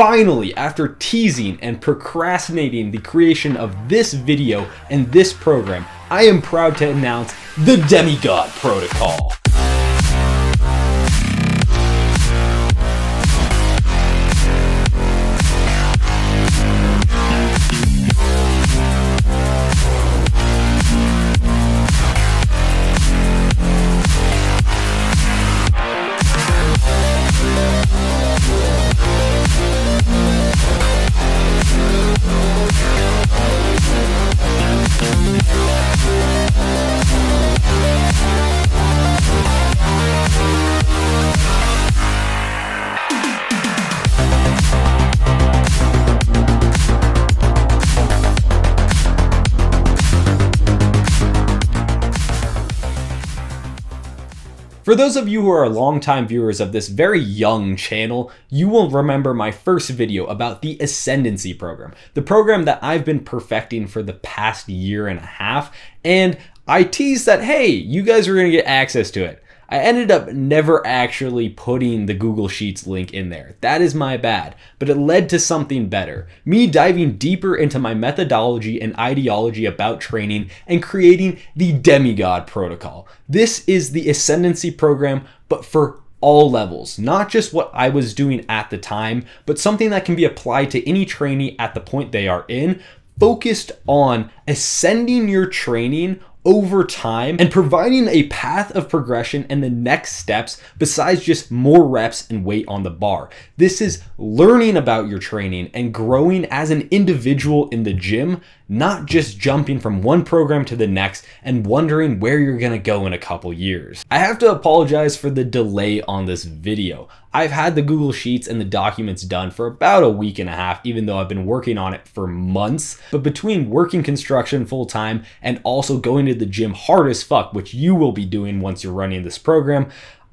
Finally, after teasing and procrastinating the creation of this video and this program, I am proud to announce the DEMIGOD Protocol. For those of you who are longtime viewers of this very young channel, you will remember my first video about the Ascendancy program, the program that I've been perfecting for the past year and a half, and I teased that, hey, you guys are going to get access to it. I ended up never actually putting the Google Sheets link in there. That is my bad, but it led to something better. Me diving deeper into my methodology and ideology about training and creating the DEMIGOD Protocol. This is the Ascendancy program, but for all levels, not just what I was doing at the time, but something that can be applied to any trainee at the point they are in, focused on ascending your training over time and providing a path of progression and the next steps besides just more reps and weight on the bar. This is learning about your training and growing as an individual in the gym, not just jumping from one program to the next and wondering where you're gonna go in a couple years. I have to apologize for the delay on this video. I've had the Google Sheets and the documents done for about a week and a half, even though I've been working on it for months. But between working construction full time and also going to the gym hard as fuck, which you will be doing once you're running this program,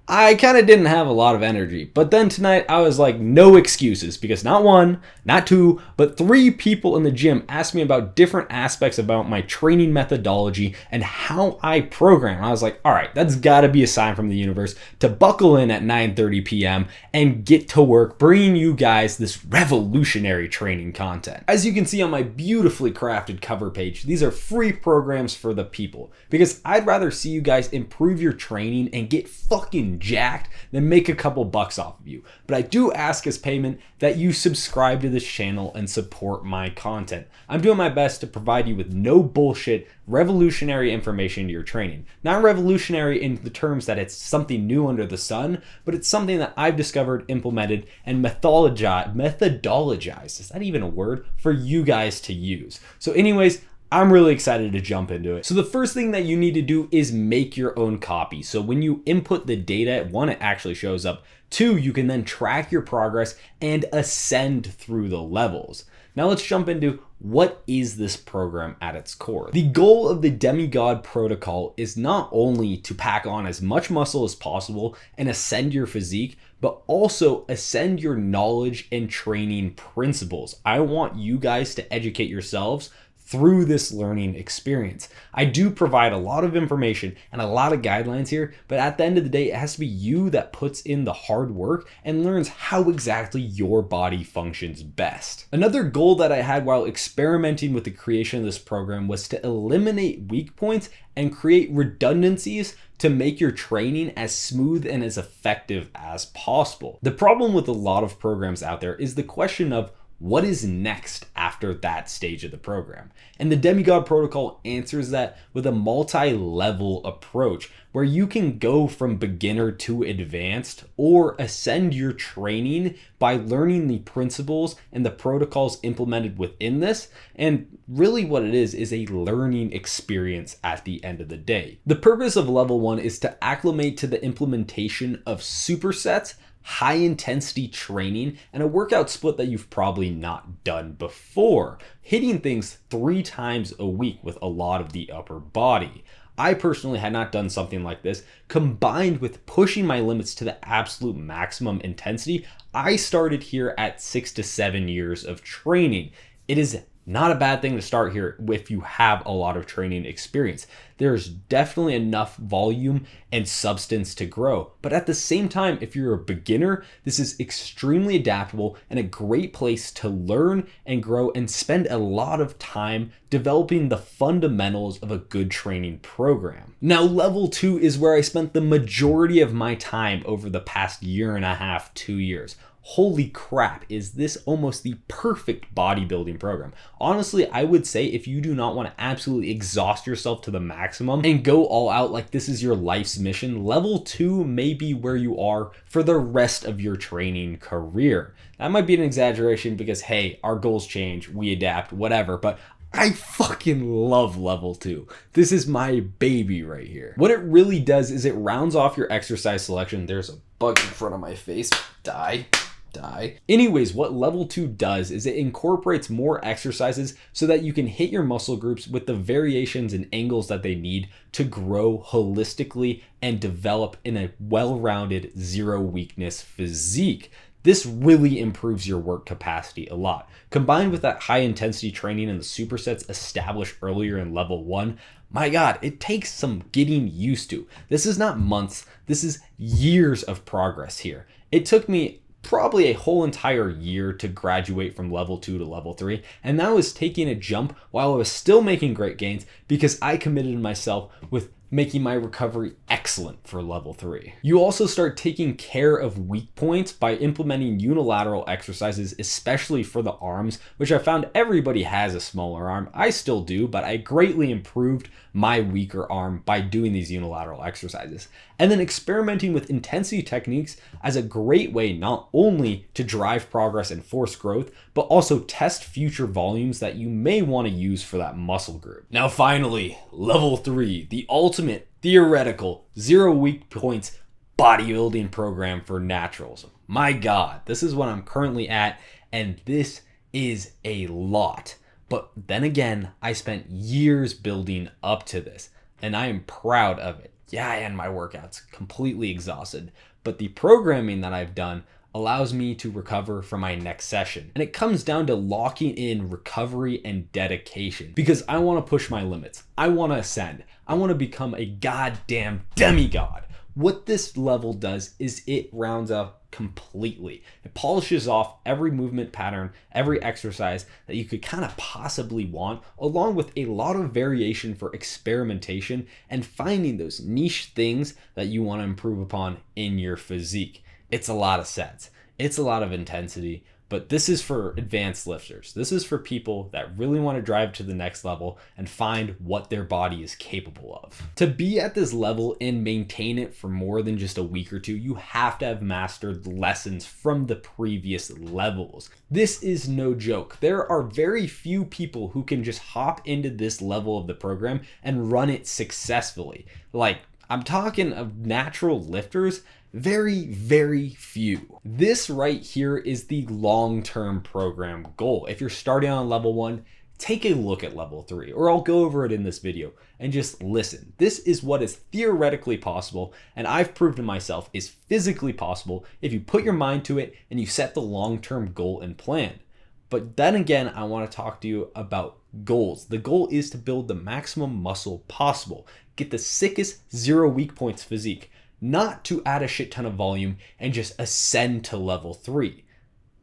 I kind of didn't have a lot of energy. But then tonight I was like, no excuses, because not one, not two, but 3 people in the gym asked me about different aspects about my training methodology and how I program. I was like, all right, that's gotta be a sign from the universe to buckle in at 9:30 p.m. and get to work bringing you guys this revolutionary training content. As you can see on my beautifully crafted cover page, these are free programs for the people, because I'd rather see you guys improve your training and get fucking jacked than make a couple bucks off of you. But I do ask as payment that you subscribe to this channel and support my content. I'm doing my best to provide you with no bullshit, revolutionary information to your training. Not revolutionary in the terms that it's something new under the sun, but it's something that I've discovered, implemented, and methodologized, is that even a word, for you guys to use. So anyways, I'm really excited to jump into it. So the first thing that you need to do is make your own copy. So when you input the data, 1, it actually shows up. 2, you can then track your progress and ascend through the levels. Now let's jump into what is this program at its core. The goal of the DEMIGOD Protocol is not only to pack on as much muscle as possible and ascend your physique, but also ascend your knowledge and training principles. I want you guys to educate yourselves through this learning experience. I do provide a lot of information and a lot of guidelines here, but at the end of the day, it has to be you that puts in the hard work and learns how exactly your body functions best. Another goal that I had while experimenting with the creation of this program was to eliminate weak points and create redundancies to make your training as smooth and as effective as possible. The problem with a lot of programs out there is the question of what is next after that stage of the program? And the DEMIGOD Protocol answers that with a multi-level approach where you can go from beginner to advanced or ascend your training by learning the principles and the protocols implemented within this. And really what it is a learning experience at the end of the day. The purpose of level 1 is to acclimate to the implementation of supersets, high intensity training, and a workout split that you've probably not done before, hitting things 3 times a week with a lot of the upper body. I personally had not done something like this. Combined with pushing my limits to the absolute maximum intensity, I started here at 6 to 7 years of training. It is Not a bad thing to start here if you have a lot of training experience. There's definitely enough volume and substance to grow. But at the same time, if you're a beginner, this is extremely adaptable and a great place to learn and grow and spend a lot of time developing the fundamentals of a good training program. Now, level 2 is where I spent the majority of my time over the past year and a half, 2 years. Holy crap, is this almost the perfect bodybuilding program. Honestly, I would say if you do not want to absolutely exhaust yourself to the maximum and go all out like this is your life's mission, level 2 may be where you are for the rest of your training career. That might be an exaggeration because, hey, our goals change, we adapt, whatever, but I fucking love level 2. This is my baby right here. What it really does is it rounds off your exercise selection. There's a bug in front of my face. Die. Anyways, what level 2 does is it incorporates more exercises so that you can hit your muscle groups with the variations and angles that they need to grow holistically and develop in a well-rounded zero weakness physique. This really improves your work capacity a lot. Combined with that high intensity training and the supersets established earlier in level 1, my God, it takes some getting used to. This is not months, this is years of progress here. It took me probably a whole entire year to graduate from level 2 to level 3, and that was taking a jump while I was still making great gains because I committed myself with making my recovery excellent for level 3. You also start taking care of weak points by implementing unilateral exercises, especially for the arms, which I found everybody has a smaller arm. I still do, but I greatly improved my weaker arm by doing these unilateral exercises. And then experimenting with intensity techniques as a great way not only to drive progress and force growth, but also test future volumes that you may want to use for that muscle group. Now finally, level 3, the ultimate theoretical zero weak points bodybuilding program for naturals. My God, this is what I'm currently at, and this is a lot. But then again, I spent years building up to this, and I am proud of it. Yeah, and my workouts completely exhausted, but the programming that I've done allows me to recover for my next session. And it comes down to locking in recovery and dedication because I want to push my limits. I want to ascend. I want to become a goddamn demigod. What this level does is it rounds up completely. It polishes off every movement pattern, every exercise that you could kind of possibly want, along with a lot of variation for experimentation and finding those niche things that you want to improve upon in your physique. It's a lot of sets. It's a lot of intensity, but this is for advanced lifters. This is for people that really want to drive to the next level and find what their body is capable of. To be at this level and maintain it for more than just a week or two, you have to have mastered lessons from the previous levels. This is no joke. There are very few people who can just hop into this level of the program and run it successfully. Like, I'm talking of natural lifters, very, very few. This right here is the long-term program goal. If you're starting on level 1, take a look at level 3, or I'll go over it in this video and just listen. This is what is theoretically possible, and I've proved to myself is physically possible if you put your mind to it and you set the long-term goal and plan. But then again, I want to talk to you about goals. The goal is to build the maximum muscle possible, get the sickest zero weak points physique, not to add a shit ton of volume and just ascend to level 3.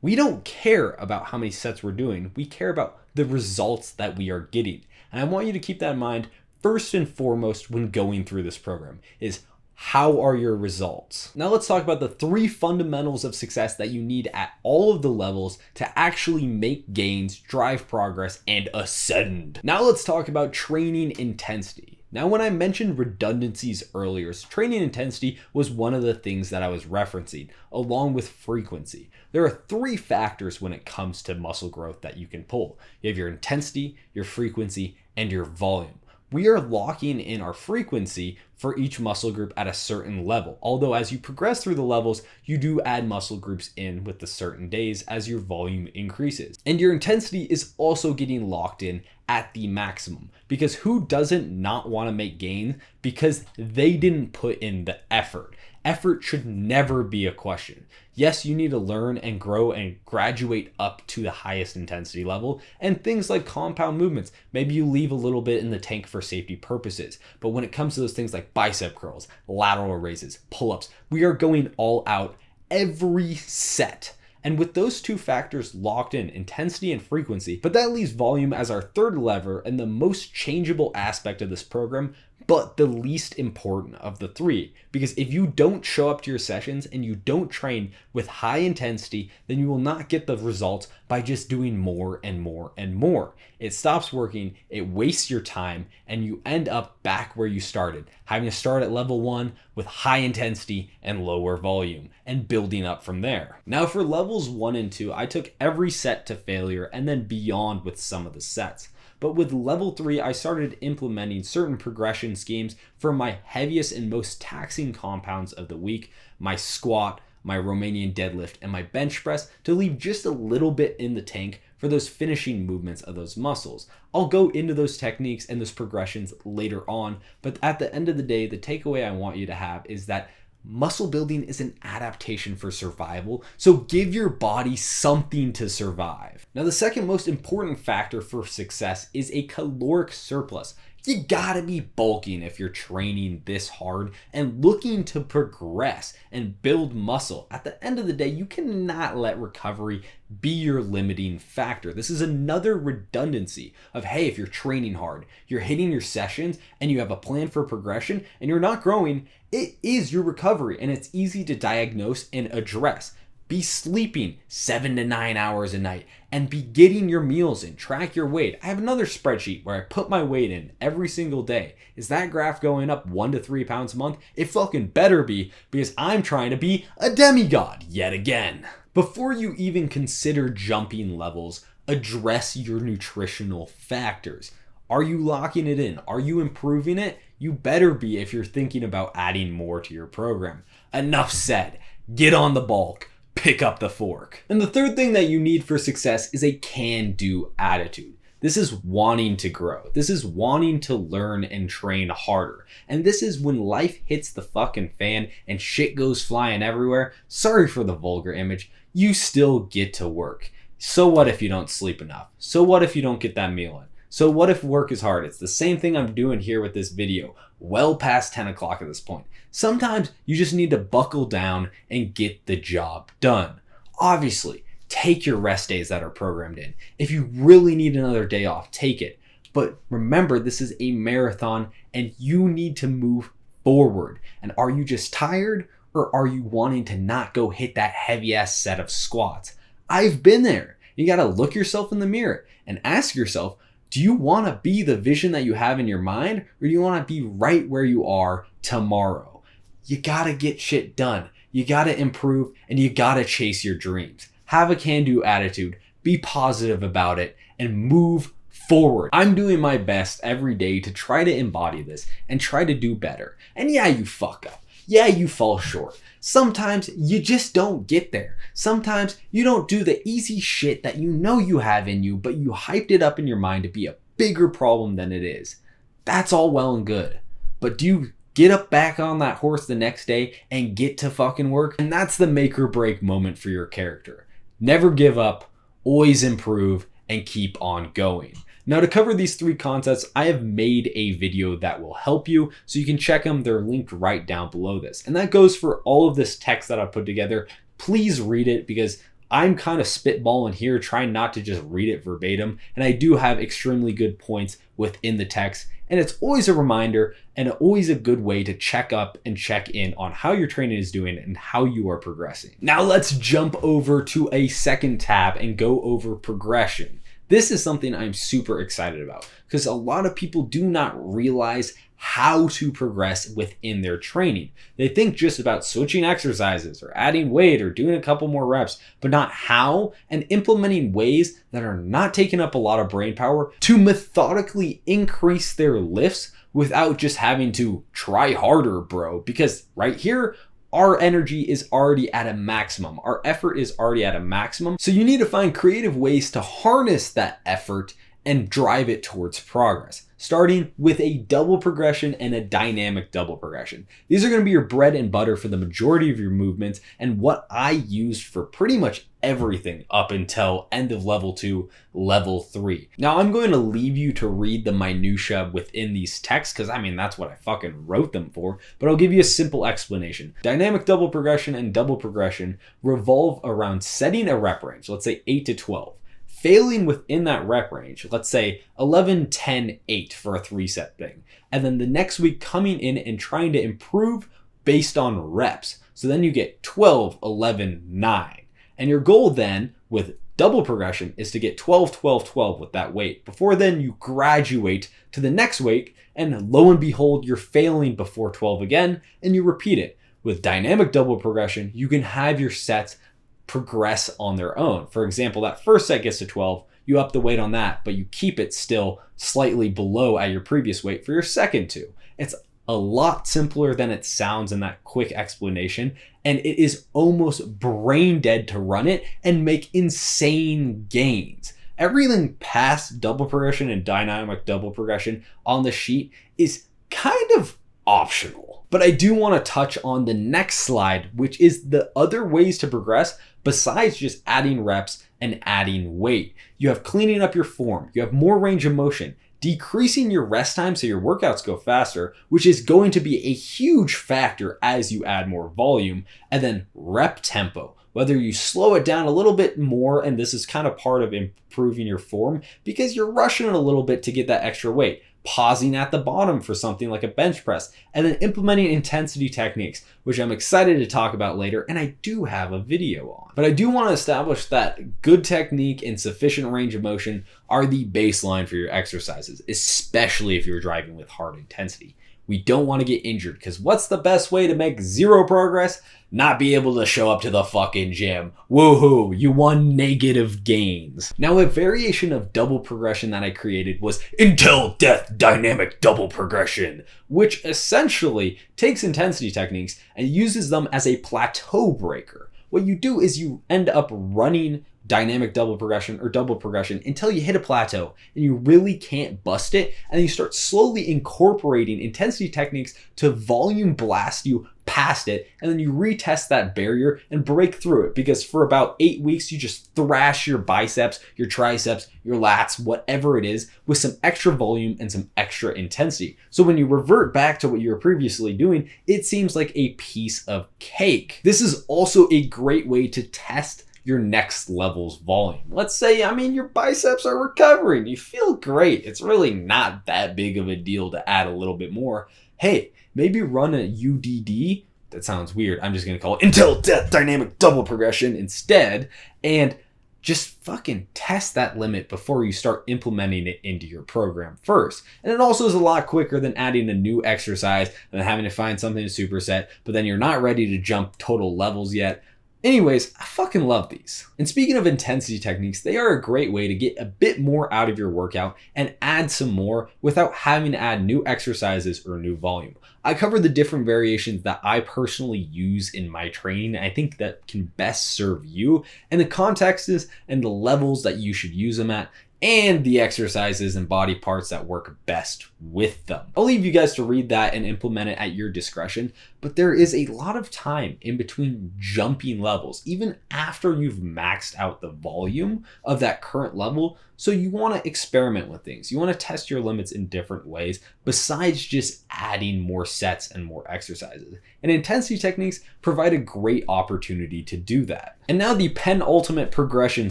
We don't care about how many sets we're doing. We care about the results that we are getting. And I want you to keep that in mind first and foremost when going through this program is how are your results? Now let's talk about the 3 fundamentals of success that you need at all of the levels to actually make gains, drive progress, and ascend. Now let's talk about training intensity. Now, when I mentioned redundancies earlier, training intensity was one of the things that I was referencing, along with frequency. There are 3 factors when it comes to muscle growth that you can pull. You have your intensity, your frequency, and your volume. We are locking in our frequency for each muscle group at a certain level. Although as you progress through the levels, you do add muscle groups in with the certain days as your volume increases. And your intensity is also getting locked in at the maximum because who doesn't not want to make gains because they didn't put in the effort. Effort should never be a question. Yes, you need to learn and grow and graduate up to the highest intensity level, and things like compound movements, maybe you leave a little bit in the tank for safety purposes. But when it comes to those things like bicep curls, lateral raises, pull-ups, we are going all out every set. And with those two factors locked in, intensity and frequency, but that leaves volume as our third lever and the most changeable aspect of this program, but the least important of the three. Because if you don't show up to your sessions and you don't train with high intensity, then you will not get the results by just doing more and more and more. It stops working, it wastes your time, and you end up back where you started, having to start at level 1 with high intensity and lower volume, and building up from there. Now for levels 1 and 2, I took every set to failure and then beyond with some of the sets. But with level 3, I started implementing certain progression schemes for my heaviest and most taxing compounds of the week, my squat, my Romanian deadlift, and my bench press, to leave just a little bit in the tank for those finishing movements of those muscles. I'll go into those techniques and those progressions later on, but at the end of the day, the takeaway I want you to have is that muscle building is an adaptation for survival, so give your body something to survive. Now, the second most important factor for success is a caloric surplus. You gotta be bulking if you're training this hard and looking to progress and build muscle. At the end of the day, you cannot let recovery be your limiting factor. This is another redundancy of, hey, if you're training hard, you're hitting your sessions, and you have a plan for progression, and you're not growing, it is your recovery, and it's easy to diagnose and address. Be sleeping 7 to 9 hours a night and be getting your meals in. Track your weight. I have another spreadsheet where I put my weight in every single day. Is that graph going up 1 to 3 pounds a month? It fucking better be, because I'm trying to be a demigod yet again. Before you even consider jumping levels, address your nutritional factors. Are you locking it in? Are you improving it? You better be if you're thinking about adding more to your program. Enough said. Get on the bulk. Pick up the fork. And the third thing that you need for success is a can-do attitude. This is wanting to grow. This is wanting to learn and train harder. And this is when life hits the fucking fan and shit goes flying everywhere. Sorry for the vulgar image. You still get to work. So what if you don't sleep enough? So what if you don't get that meal in? So what if work is hard? It's the same thing I'm doing here with this video, well past 10 o'clock at this point. Sometimes you just need to buckle down and get the job done. Obviously, take your rest days that are programmed in. If you really need another day off, take it. But remember, this is a marathon and you need to move forward. And are you just tired, or are you wanting to not go hit that heavy ass set of squats? I've been there. You gotta look yourself in the mirror and ask yourself, do you want to be the vision that you have in your mind, or do you want to be right where you are tomorrow? You got to get shit done. You got to improve, and you got to chase your dreams. Have a can-do attitude, be positive about it, and move forward. I'm doing my best every day to try to embody this and try to do better. And yeah, you fuck up. Yeah, you fall short. Sometimes you just don't get there. Sometimes you don't do the easy shit that you know you have in you, but you hyped it up in your mind to be a bigger problem than it is. That's all well and good. But do you get up back on that horse the next day and get to fucking work? And that's the make or break moment for your character. Never give up, always improve, and keep on going. Now, to cover these three concepts, I have made a video that will help you, so you can check them. They're linked right down below this. And that goes for all of this text that I put together. Please read it, because I'm kind of spitballing here, trying not to just read it verbatim. And I do have extremely good points within the text. And it's always a reminder and always a good way to check up and check in on how your training is doing and how you are progressing. Now let's jump over to a second tab and go over progression. This is something I'm super excited about, because a lot of people do not realize how to progress within their training. They think just about switching exercises or adding weight or doing a couple more reps, but not how, and implementing ways that are not taking up a lot of brain power to methodically increase their lifts without just having to try harder, bro. Because right here, our energy is already at a maximum. Our effort is already at a maximum. So you need to find creative ways to harness that effort and drive it towards progress. starting with a double progression and a dynamic double progression. These are going to be your bread and butter for the majority of your movements and what I used for pretty much everything up until end of level 2, level 3. Now I'm going to leave you to read the minutia within these texts because I mean that's what I fucking wrote them for, but I'll give you a simple explanation. Dynamic double progression and double progression revolve around setting a rep range, let's say 8 to 12. Failing within that rep range, let's say 11, 10, 8 for a 3-set thing. And then the next week coming in and trying to improve based on reps. So then you get 12, 11, 9. And your goal then with double progression is to get 12, 12, 12 with that weight. Before then you graduate to the next week and lo and behold, you're failing before 12 again and you repeat it. With dynamic double progression, you can have your sets progress on their own. For example, that first set gets to 12, you up the weight on that, but you keep it still slightly below at your previous weight for your second two. It's a lot simpler than it sounds in that quick explanation, and it is almost brain dead to run it and make insane gains. Everything past double progression and dynamic double progression on the sheet is kind of optional. But I do want to touch on the next slide, which is the other ways to progress besides just adding reps and adding weight. You have cleaning up your form, you have more range of motion, decreasing your rest time so your workouts go faster, which is going to be a huge factor as you add more volume, and then rep tempo. Whether you slow it down a little bit more, and this is kind of part of improving your form because you're rushing it a little bit to get that extra weight. Pausing at the bottom for something like a bench press, and then implementing intensity techniques, which I'm excited to talk about later, and I do have a video on. But I do want to establish that good technique and sufficient range of motion are the baseline for your exercises, especially if you're driving with hard intensity. We don't want to get injured because what's the best way to make zero progress? Not be able to show up to the fucking gym. Woohoo, you won negative gains. Now a variation of double progression that I created was Until Death Dynamic Double Progression, which essentially takes intensity techniques and uses them as a plateau breaker. What you do is you end up running dynamic double progression or double progression until you hit a plateau and you really can't bust it, and then you start slowly incorporating intensity techniques to volume blast you past it, and then you retest that barrier and break through it, because for about 8 weeks you just thrash your biceps, your triceps, your lats, whatever it is, with some extra volume and some extra intensity. So when you revert back to what you were previously doing, it seems like a piece of cake. This is also a great way to test your next level's volume. Let's say, your biceps are recovering. You feel great. It's really not that big of a deal to add a little bit more. Hey, maybe run a UDD. That sounds weird. I'm just going to call it Until Death Dynamic Double Progression instead. And just fucking test that limit before you start implementing it into your program first. And it also is a lot quicker than adding a new exercise and then having to find something to superset, but then you're not ready to jump total levels yet. Anyways, I fucking love these. And speaking of intensity techniques, they are a great way to get a bit more out of your workout and add some more without having to add new exercises or new volume. I cover the different variations that I personally use in my training. I think that can best serve you and the contexts and the levels that you should use them at, and the exercises and body parts that work best with them. I'll leave you guys to read that and implement it at your discretion, but there is a lot of time in between jumping levels, even after you've maxed out the volume of that current level. So you want to experiment with things. You want to test your limits in different ways besides just adding more sets and more exercises. And intensity techniques provide a great opportunity to do that. And now the penultimate progression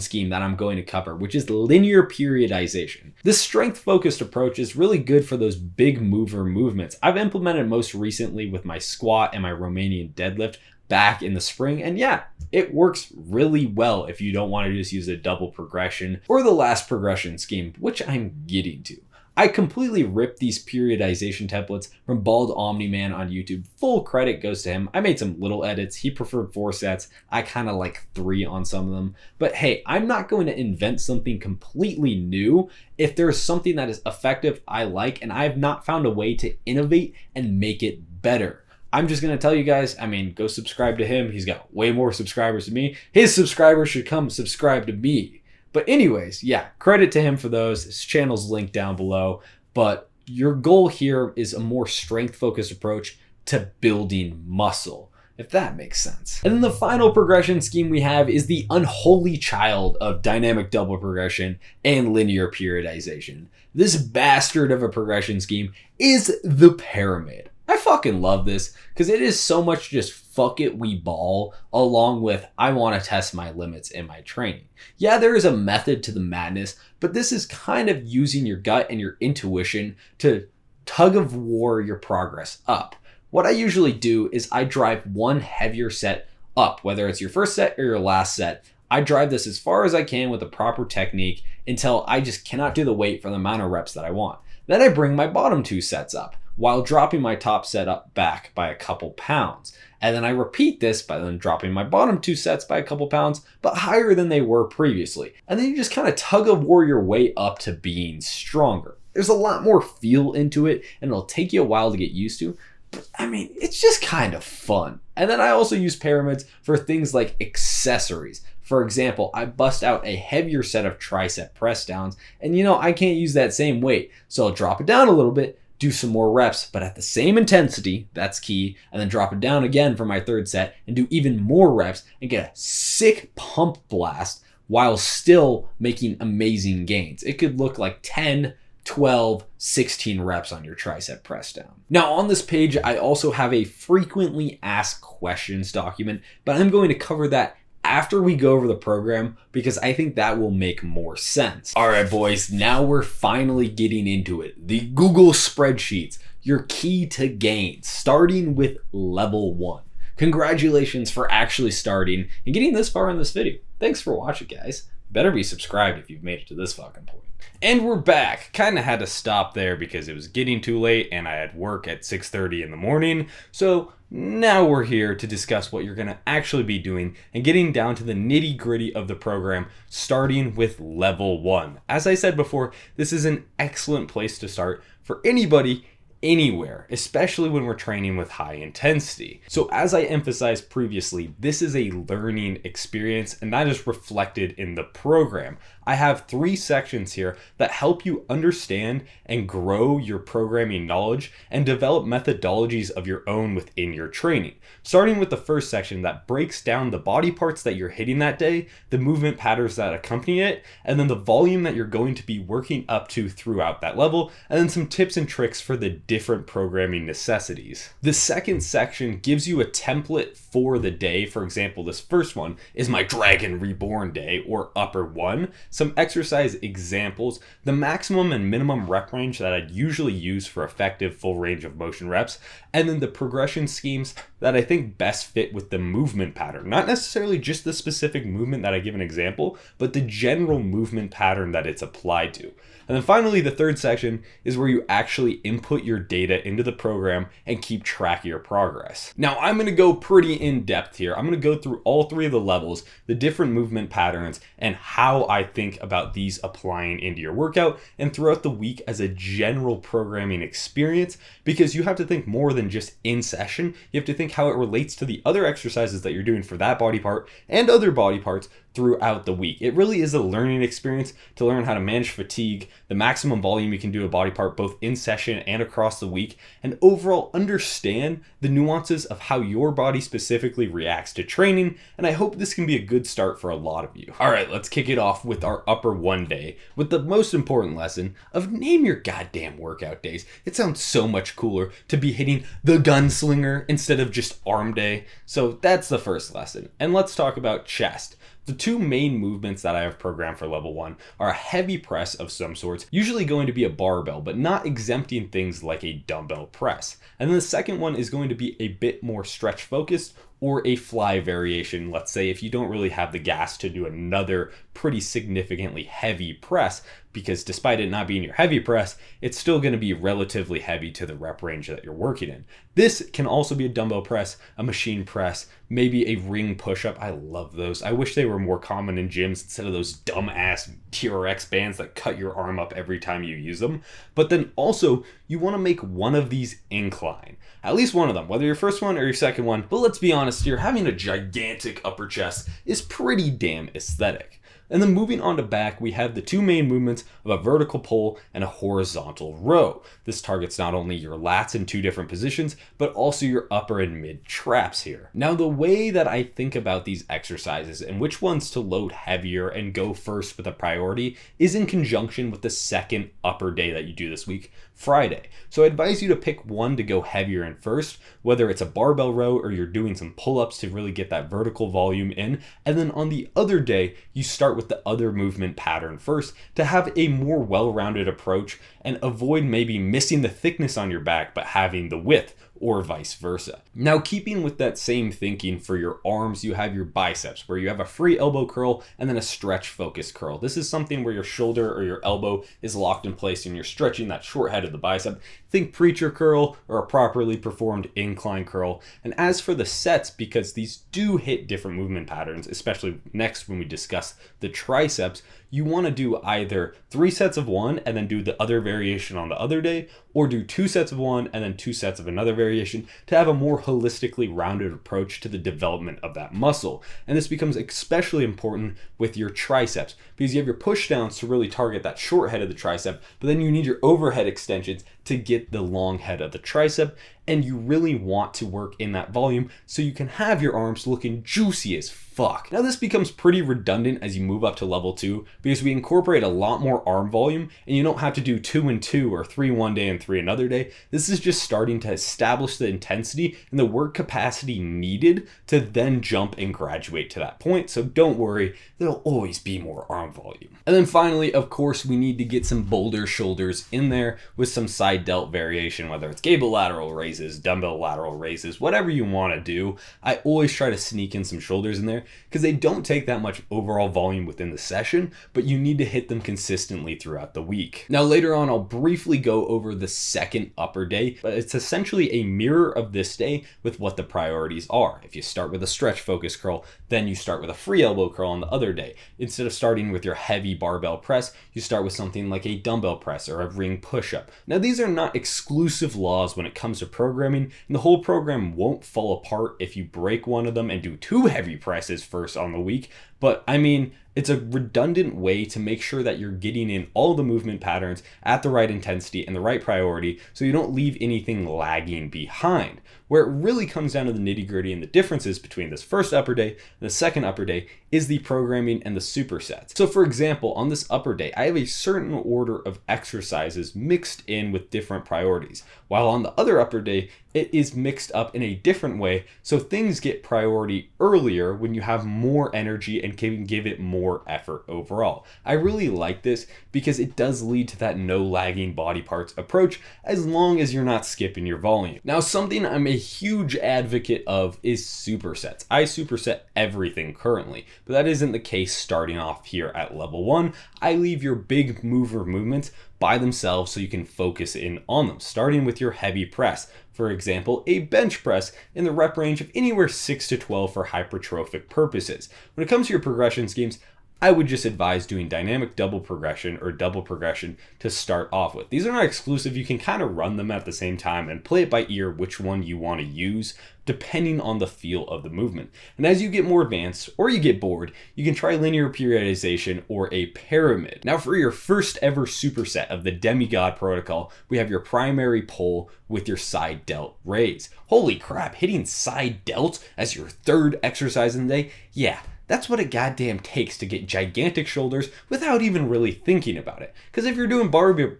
scheme that I'm going to cover, which is linear periodization. This strength-focused approach is really good for those big mover movements. I've implemented most recently with my squat and my Romanian deadlift back in the spring, and yeah, it works really well if you don't want to just use a double progression or the last progression scheme, which I'm getting to. I completely ripped these periodization templates from Bald Omni-Man on YouTube. Full credit goes to him. I made some little edits. He preferred 4 sets. I kind of like 3 on some of them. But hey, I'm not going to invent something completely new. If there's something that is effective, I like, and I have not found a way to innovate and make it better. I'm just going to tell you guys, go subscribe to him. He's got way more subscribers than me. His subscribers should come subscribe to me. But anyways, yeah, credit to him for those. His channel's linked down below. But Your goal here is a more strength-focused approach to building muscle, if that makes sense. And then the final progression scheme we have is the unholy child of dynamic double progression and linear periodization. This bastard of a progression scheme is the pyramid. I fucking love this because it is so much just fuck it, we ball, along with I want to test my limits in my training. Yeah, there is a method to the madness, but this is kind of using your gut and your intuition to tug of war your progress up. What I usually do is I drive one heavier set up, whether it's your first set or your last set. I drive this as far as I can with the proper technique until I just cannot do the weight for the amount of reps that I want. Then I bring my bottom two sets up while dropping my top set up back by a couple pounds. And then I repeat this by then dropping my bottom two sets by a couple pounds, but higher than they were previously. And then you just kind of tug of war your way up to being stronger. There's a lot more feel into it, and it'll take you a while to get used to. But I mean, it's just kind of fun. And then I also use pyramids for things like accessories. For example, I bust out a heavier set of tricep press downs, and I can't use that same weight. So I'll drop it down a little bit, do some more reps, but at the same intensity, that's key, and then drop it down again for my third set and do even more reps and get a sick pump blast while still making amazing gains. It could look like 10, 12, 16 reps on your tricep press down. Now on this page, I also have a frequently asked questions document, but I'm going to cover that after we go over the program because I think that will make more sense. All right, boys, now we're finally getting into it. The Google spreadsheets, your key to gains, starting with level 1. Congratulations for actually starting and getting this far in this video. Thanks for watching, guys. Better be subscribed if you've made it to this fucking point. And we're back. Kind of had to stop there because it was getting too late and I had work at 6:30 in the morning. So now we're here to discuss what you're going to actually be doing and getting down to the nitty gritty of the program, starting with level 1. As I said before, this is an excellent place to start for anybody anywhere, especially when we're training with high intensity. So as I emphasized previously, this is a learning experience and that is reflected in the program. I have 3 sections here that help you understand and grow your programming knowledge and develop methodologies of your own within your training. Starting with the first section that breaks down the body parts that you're hitting that day, the movement patterns that accompany it, and then the volume that you're going to be working up to throughout that level, and then some tips and tricks for the different programming necessities. The second section gives you a template for the day. For example, this first one is my Dragon Reborn day, or upper 1. Some exercise examples, the maximum and minimum rep range that I'd usually use for effective full range of motion reps, and then the progression schemes that I think best fit with the movement pattern. Not necessarily just the specific movement that I give an example, but the general movement pattern that it's applied to. And then finally, the third section is where you actually input your data into the program and keep track of your progress. Now, I'm going to go pretty in depth here. I'm going to go through all 3 of the levels, the different movement patterns, and how I think about these applying into your workout and throughout the week as a general programming experience, because you have to think more than just in session. You have to think how it relates to the other exercises that you're doing for that body part and other body parts throughout the week. It really is a learning experience to learn how to manage fatigue, the maximum volume you can do a body part both in session and across the week, and overall understand the nuances of how your body specifically reacts to training. And I hope this can be a good start for a lot of you. All right, let's kick it off with our upper 1 day with the most important lesson of name your goddamn workout days. It sounds so much cooler to be hitting the gunslinger instead of just arm day. So that's the first lesson. And let's talk about chest. The 2 main movements that I have programmed for level 1 are a heavy press of some sorts, usually going to be a barbell, but not exempting things like a dumbbell press. And then the second one is going to be a bit more stretch focused, or a fly variation. Let's say if you don't really have the gas to do another pretty significantly heavy press, because despite it not being your heavy press, it's still going to be relatively heavy to the rep range that you're working in. This can also be a dumbbell press, a machine press, maybe a ring push-up. I love those. I wish they were more common in gyms instead of those dumb-ass TRX bands that cut your arm up every time you use them. But then also, you want to make one of these incline. At least one of them, whether your first one or your second one. But let's be honest here, having a gigantic upper chest is pretty damn aesthetic. And then moving on to back, we have the two main movements of a vertical pull and a horizontal row. This targets not only your lats in two different positions, but also your upper and mid traps here. Now, the way that I think about these exercises and which ones to load heavier and go first with a priority is in conjunction with the second upper day that you do this week, Friday. So I advise you to pick one to go heavier in first, whether it's a barbell row or you're doing some pull-ups to really get that vertical volume in. And then on the other day, you start with the other movement pattern first to have a more well-rounded approach and avoid maybe missing the thickness on your back, but having the width, or vice versa. Now, keeping with that same thinking for your arms, you have your biceps where you have a free elbow curl and then a stretch focus curl. This is something where your shoulder or your elbow is locked in place and you're stretching that short head of the bicep. Think preacher curl or a properly performed incline curl. And as for the sets, because these do hit different movement patterns, especially next when we discuss the triceps, you want to do either 3 sets of one and then do the other variation on the other day, or do 2 sets of one and then 2 sets of another variation to have a more holistically rounded approach to the development of that muscle. And this becomes especially important with your triceps because you have your push downs to really target that short head of the tricep, but then you need your overhead extensions to get the long head of the tricep, and you really want to work in that volume so you can have your arms looking juicy as fuck. Now, this becomes pretty redundant as you move up to level 2 because we incorporate a lot more arm volume and you don't have to do 2 and 2 or 3 one day and 3 another day. This is just starting to establish the intensity and the work capacity needed to then jump and graduate to that point. So don't worry, there'll always be more arm volume. And then finally, of course, we need to get some boulder shoulders in there with some side delt variation, whether it's gable lateral raises, dumbbell lateral raises, whatever you want to do. I always try to sneak in some shoulders in there because they don't take that much overall volume within the session, but you need to hit them consistently throughout the week. Now, later on, I'll briefly go over the second upper day, but it's essentially a mirror of this day with what the priorities are. If you start with a stretch focus curl, then you start with a free elbow curl on the other day. Instead of starting with your heavy barbell press, you start with something like a dumbbell press or a ring push-up. Now, these are not exclusive laws when it comes to programming, and the whole program won't fall apart if you break one of them and do 2 heavy presses first on the week. But I mean, it's a redundant way to make sure that you're getting in all the movement patterns at the right intensity and the right priority so you don't leave anything lagging behind. Where it really comes down to the nitty-gritty and the differences between this first upper day and the second upper day is the programming and the supersets. So for example, on this upper day, I have a certain order of exercises mixed in with different priorities, while on the other upper day, it is mixed up in a different way, so things get priority earlier when you have more energy and can give it more effort overall. I really like this because it does lead to that no lagging body parts approach as long as you're not skipping your volume. Now, something I'm a huge advocate of is supersets. I superset everything currently, but that isn't the case starting off here at level 1. I leave your big mover movements by themselves so you can focus in on them, starting with your heavy press. For example, a bench press in the rep range of anywhere 6 to 12 for hypertrophic purposes. When it comes to your progression schemes, I would just advise doing dynamic double progression or double progression to start off with. These are not exclusive. You can kind of run them at the same time and play it by ear which one you want to use depending on the feel of the movement. And as you get more advanced or you get bored, you can try linear periodization or a pyramid. Now, for your first ever superset of the DEMIGOD Protocol, we have your primary pull with your side delt raise. Holy crap, hitting side delt as your third exercise in the day? Yeah. That's what it goddamn takes to get gigantic shoulders without even really thinking about it. Because if you're doing barbell,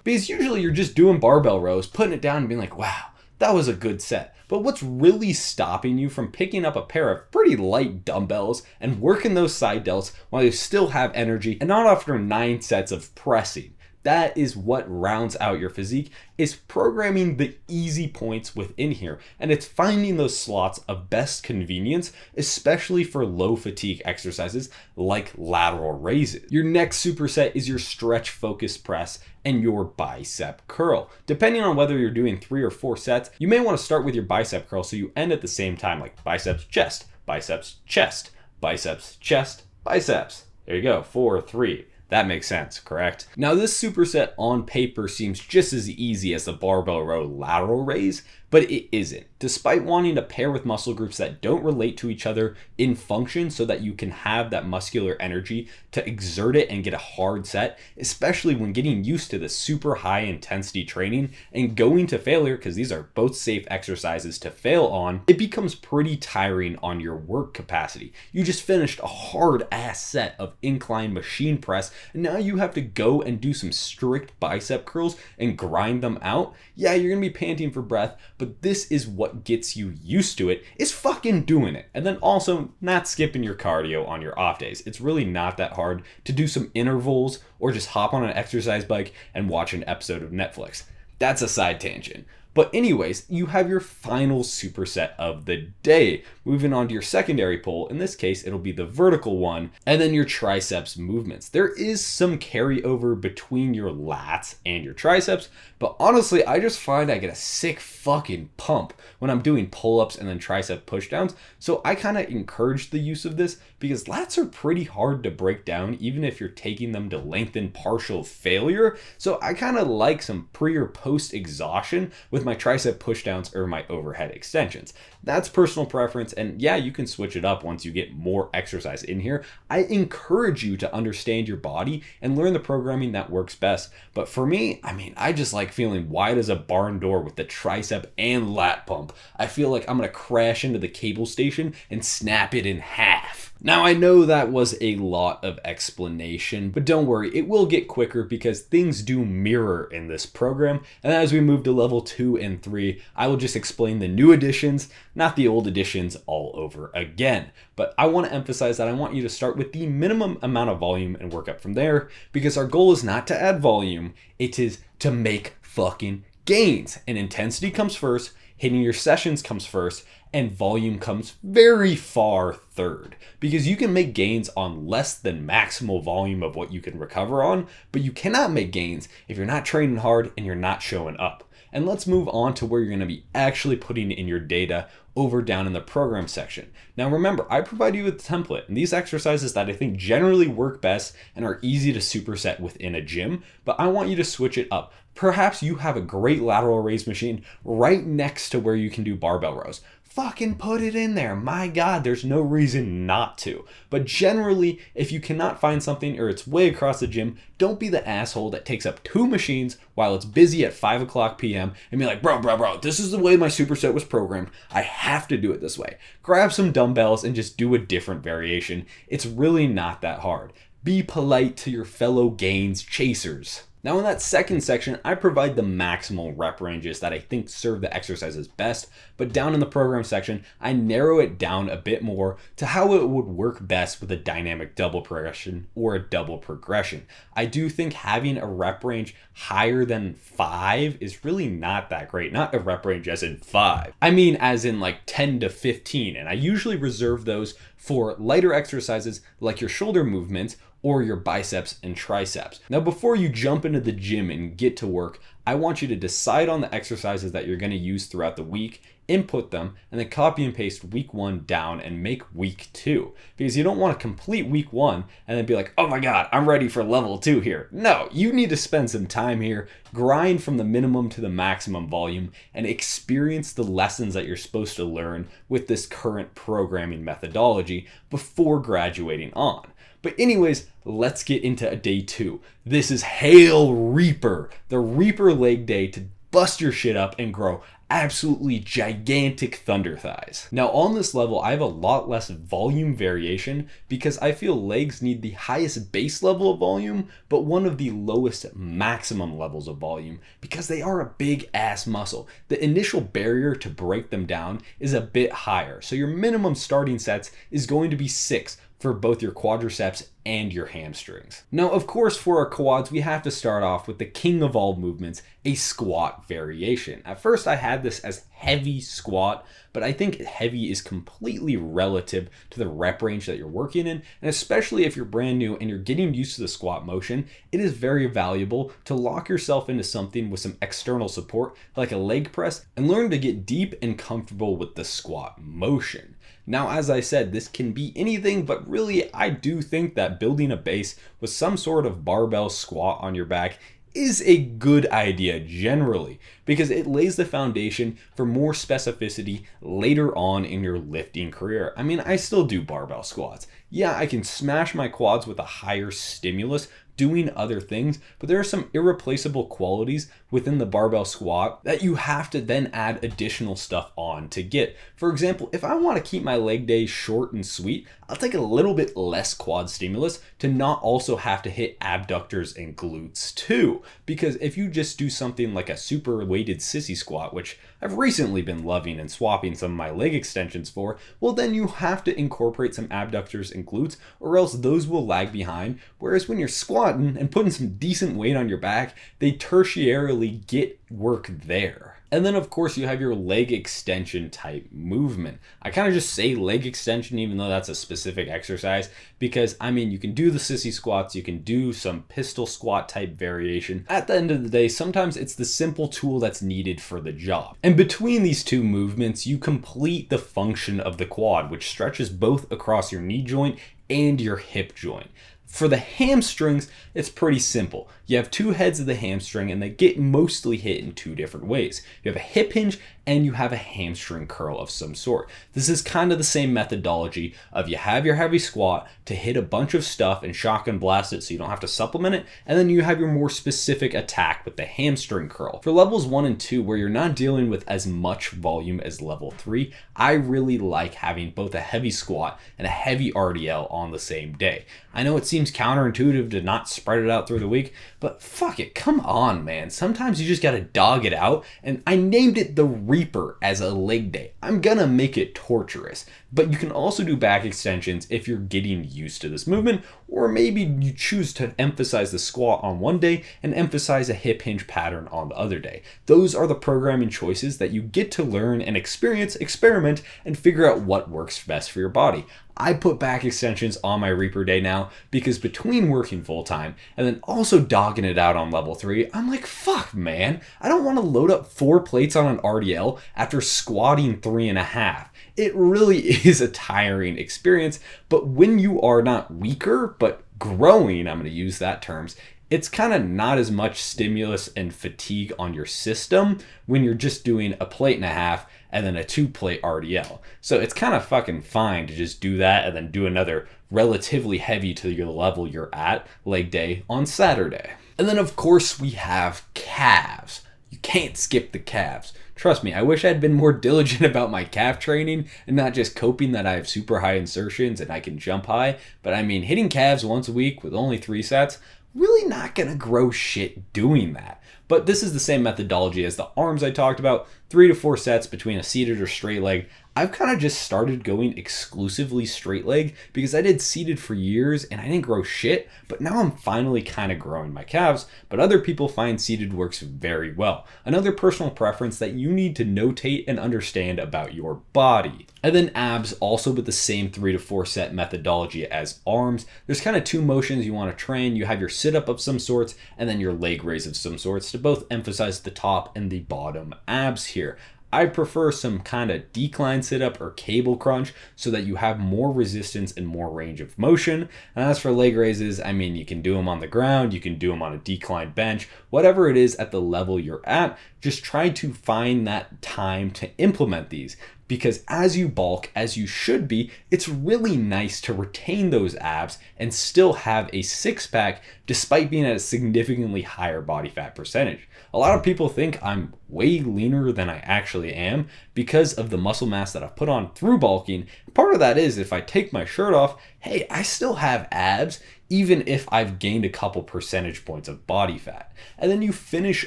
because usually you're just doing barbell rows, putting it down and being like, wow, that was a good set. But what's really stopping you from picking up a pair of pretty light dumbbells and working those side delts while you still have energy and not after 9 sets of pressing? That is what rounds out your physique, is programming the easy points within here. And it's finding those slots of best convenience, especially for low fatigue exercises like lateral raises. Your next superset is your stretch focus press and your bicep curl. Depending on whether you're doing 3 or 4 sets, you may want to start with your bicep curl so you end at the same time, like biceps, chest, biceps, chest, biceps, chest, biceps. There you go, 4, 3. That makes sense, correct? Now, this superset on paper seems just as easy as the barbell row lateral raise, but it isn't. Despite wanting to pair with muscle groups that don't relate to each other in function so that you can have that muscular energy to exert it and get a hard set, especially when getting used to the super high intensity training and going to failure, because these are both safe exercises to fail on, it becomes pretty tiring on your work capacity. You just finished a hard ass set of incline machine press, and now you have to go and do some strict bicep curls and grind them out. Yeah, you're gonna be panting for breath, but this is what gets you used to it, is fucking doing it. And then also not skipping your cardio on your off days. It's really not that hard to do some intervals or just hop on an exercise bike and watch an episode of Netflix. That's a side tangent. But anyways, you have your final superset of the day. Moving on to your secondary pull, in this case, it'll be the vertical one, and then your triceps movements. There is some carryover between your lats and your triceps, but honestly, I just find I get a sick fucking pump when I'm doing pull-ups and then tricep pushdowns. So I kind of encourage the use of this because lats are pretty hard to break down, even if you're taking them to lengthen partial failure. So I kind of like some pre or post exhaustion with my tricep pushdowns or my overhead extensions. That's personal preference, and yeah, you can switch it up once you get more exercise in here. I encourage you to understand your body and learn the programming that works best. But for me, I just like feeling wide as a barn door with the tricep and lat pump. I feel like I'm gonna crash into the cable station and snap it in half. Now, I know that was a lot of explanation, but don't worry, it will get quicker because things do mirror in this program. And as we move to level 2 and 3, I will just explain the new additions, not the old additions all over again. But I want to emphasize that I want you to start with the minimum amount of volume and work up from there, because our goal is not to add volume, it is to make fucking gains. And intensity comes first, hitting your sessions comes first, and volume comes very far third, because you can make gains on less than maximal volume of what you can recover on, but you cannot make gains if you're not training hard and you're not showing up. And let's move on to where you're going to be actually putting in your data over down in the program section. Now remember, I provide you with a template and these exercises that I think generally work best and are easy to superset within a gym, but I want you to switch it up. Perhaps you have a great lateral raise machine right next to where you can do barbell rows. Fucking put it in there. My God, there's no reason not to. But generally, if you cannot find something or it's way across the gym, don't be the asshole that takes up 2 machines while it's busy at 5 o'clock p.m. and be like, bro, this is the way my superset was programmed. I have to do it this way. Grab some dumbbells and just do a different variation. It's really not that hard. Be polite to your fellow gains chasers. Now in that second section, I provide the maximal rep ranges that I think serve the exercises best, but down in the program section, I narrow it down a bit more to how it would work best with a dynamic double progression or a double progression. I do think having a rep range higher than 5 is really not that great. Not a rep range as in 5. I mean as in like 10 to 15, and I usually reserve those for lighter exercises like your shoulder movements or your biceps and triceps. Now, before you jump into the gym and get to work, I want you to decide on the exercises that you're going to use throughout the week, input them, and then copy and paste week 1 down and make week 2. Because you don't want to complete week 1 and then be like, oh my God, I'm ready for level 2 here. No, you need to spend some time here, grind from the minimum to the maximum volume, and experience the lessons that you're supposed to learn with this current programming methodology before graduating on. But anyways, let's get into day 2. This is Hail Reaper, the Reaper leg day to bust your shit up and grow absolutely gigantic thunder thighs. Now on this level, I have a lot less volume variation because I feel legs need the highest base level of volume, but one of the lowest maximum levels of volume because they are a big ass muscle. The initial barrier to break them down is a bit higher. So your minimum starting sets is going to be 6 for both your quadriceps and your hamstrings. Now, of course, for our quads, we have to start off with the king of all movements, a squat variation. At first, I had this as heavy squat, but I think heavy is completely relative to the rep range that you're working in, and especially if you're brand new and you're getting used to the squat motion, it is very valuable to lock yourself into something with some external support, like a leg press, and learn to get deep and comfortable with the squat motion. Now, as I said, this can be anything, but really I do think that building a base with some sort of barbell squat on your back is a good idea generally, because it lays the foundation for more specificity later on in your lifting career. I mean, I still do barbell squats. Yeah, I can smash my quads with a higher stimulus doing other things, but there are some irreplaceable qualities within the barbell squat that you have to then add additional stuff on to get. For example, if I want to keep my leg day short and sweet, I'll take a little bit less quad stimulus to not also have to hit abductors and glutes too. Because if you just do something like a super weighted sissy squat, which I've recently been loving and swapping some of my leg extensions for, well then you have to incorporate some abductors and glutes, or else those will lag behind. Whereas when you're squatting and putting some decent weight on your back, they tertiarily get work there. And then of course you have your leg extension type movement. I kind of just say leg extension even though that's a specific exercise, because I mean you can do the sissy squats, you can do some pistol squat type variation. At the end of the day, sometimes it's the simple tool that's needed for the job. And between these two movements, you complete the function of the quad, which stretches both across your knee joint and your hip joint. For the hamstrings, it's pretty simple. You have two heads of the hamstring and they get mostly hit in two different ways. You have a hip hinge and you have a hamstring curl of some sort. This is kind of the same methodology of you have your heavy squat to hit a bunch of stuff and shotgun blast it so you don't have to supplement it, and then you have your more specific attack with the hamstring curl. For levels 1 and 2, where you're not dealing with as much volume as level 3, I really like having both a heavy squat and a heavy RDL on the same day. I know it seems counterintuitive to not spread it out through the week, but fuck it, come on, man. Sometimes you just gotta dog it out, and I named it the Reaper as a leg day. I'm gonna make it torturous, but you can also do back extensions if you're getting used to this movement, or maybe you choose to emphasize the squat on one day and emphasize a hip hinge pattern on the other day. Those are the programming choices that you get to learn and experience, experiment, and figure out what works best for your body. I put back extensions on my Reaper day now because between working full time and then also dogging it out on level 3, I'm like, fuck man, I don't want to load up 4 plates on an RDL after squatting 3.5. It really is a tiring experience, but when you are not weaker, but growing, I'm going to use that terms, it's kind of not as much stimulus and fatigue on your system when you're just doing a 1.5 plates and then a 2-plate RDL. So it's kind of fucking fine to just do that and then do another relatively heavy to your level you're at leg day on Saturday. And then of course we have calves. You can't skip the calves. Trust me, I wish I'd been more diligent about my calf training and not just coping that I have super high insertions and I can jump high. But I mean, hitting calves once a week with only 3 sets, really not gonna grow shit doing that. But this is the same methodology as the arms I talked about, 3 to 4 sets between a seated or straight leg. I've kind of just started going exclusively straight leg because I did seated for years and I didn't grow shit, but now I'm finally kind of growing my calves, but other people find seated works very well. Another personal preference that you need to notate and understand about your body. And then abs, also with the same 3 to 4 set methodology as arms. There's kind of 2 motions you want to train. You have your sit up of some sorts and then your leg raise of some sorts to both emphasize the top and the bottom abs here. I prefer some kind of decline sit up or cable crunch so that you have more resistance and more range of motion. And as for leg raises, I mean, you can do them on the ground, you can do them on a decline bench, whatever it is at the level you're at, just try to find that time to implement these. Because as you bulk, as you should be, it's really nice to retain those abs and still have a 6-pack despite being at a significantly higher body fat percentage. A lot of people think I'm way leaner than I actually am because of the muscle mass that I've put on through bulking. Part of that is if I take my shirt off, hey, I still have abs even if I've gained a couple percentage points of body fat. And then you finish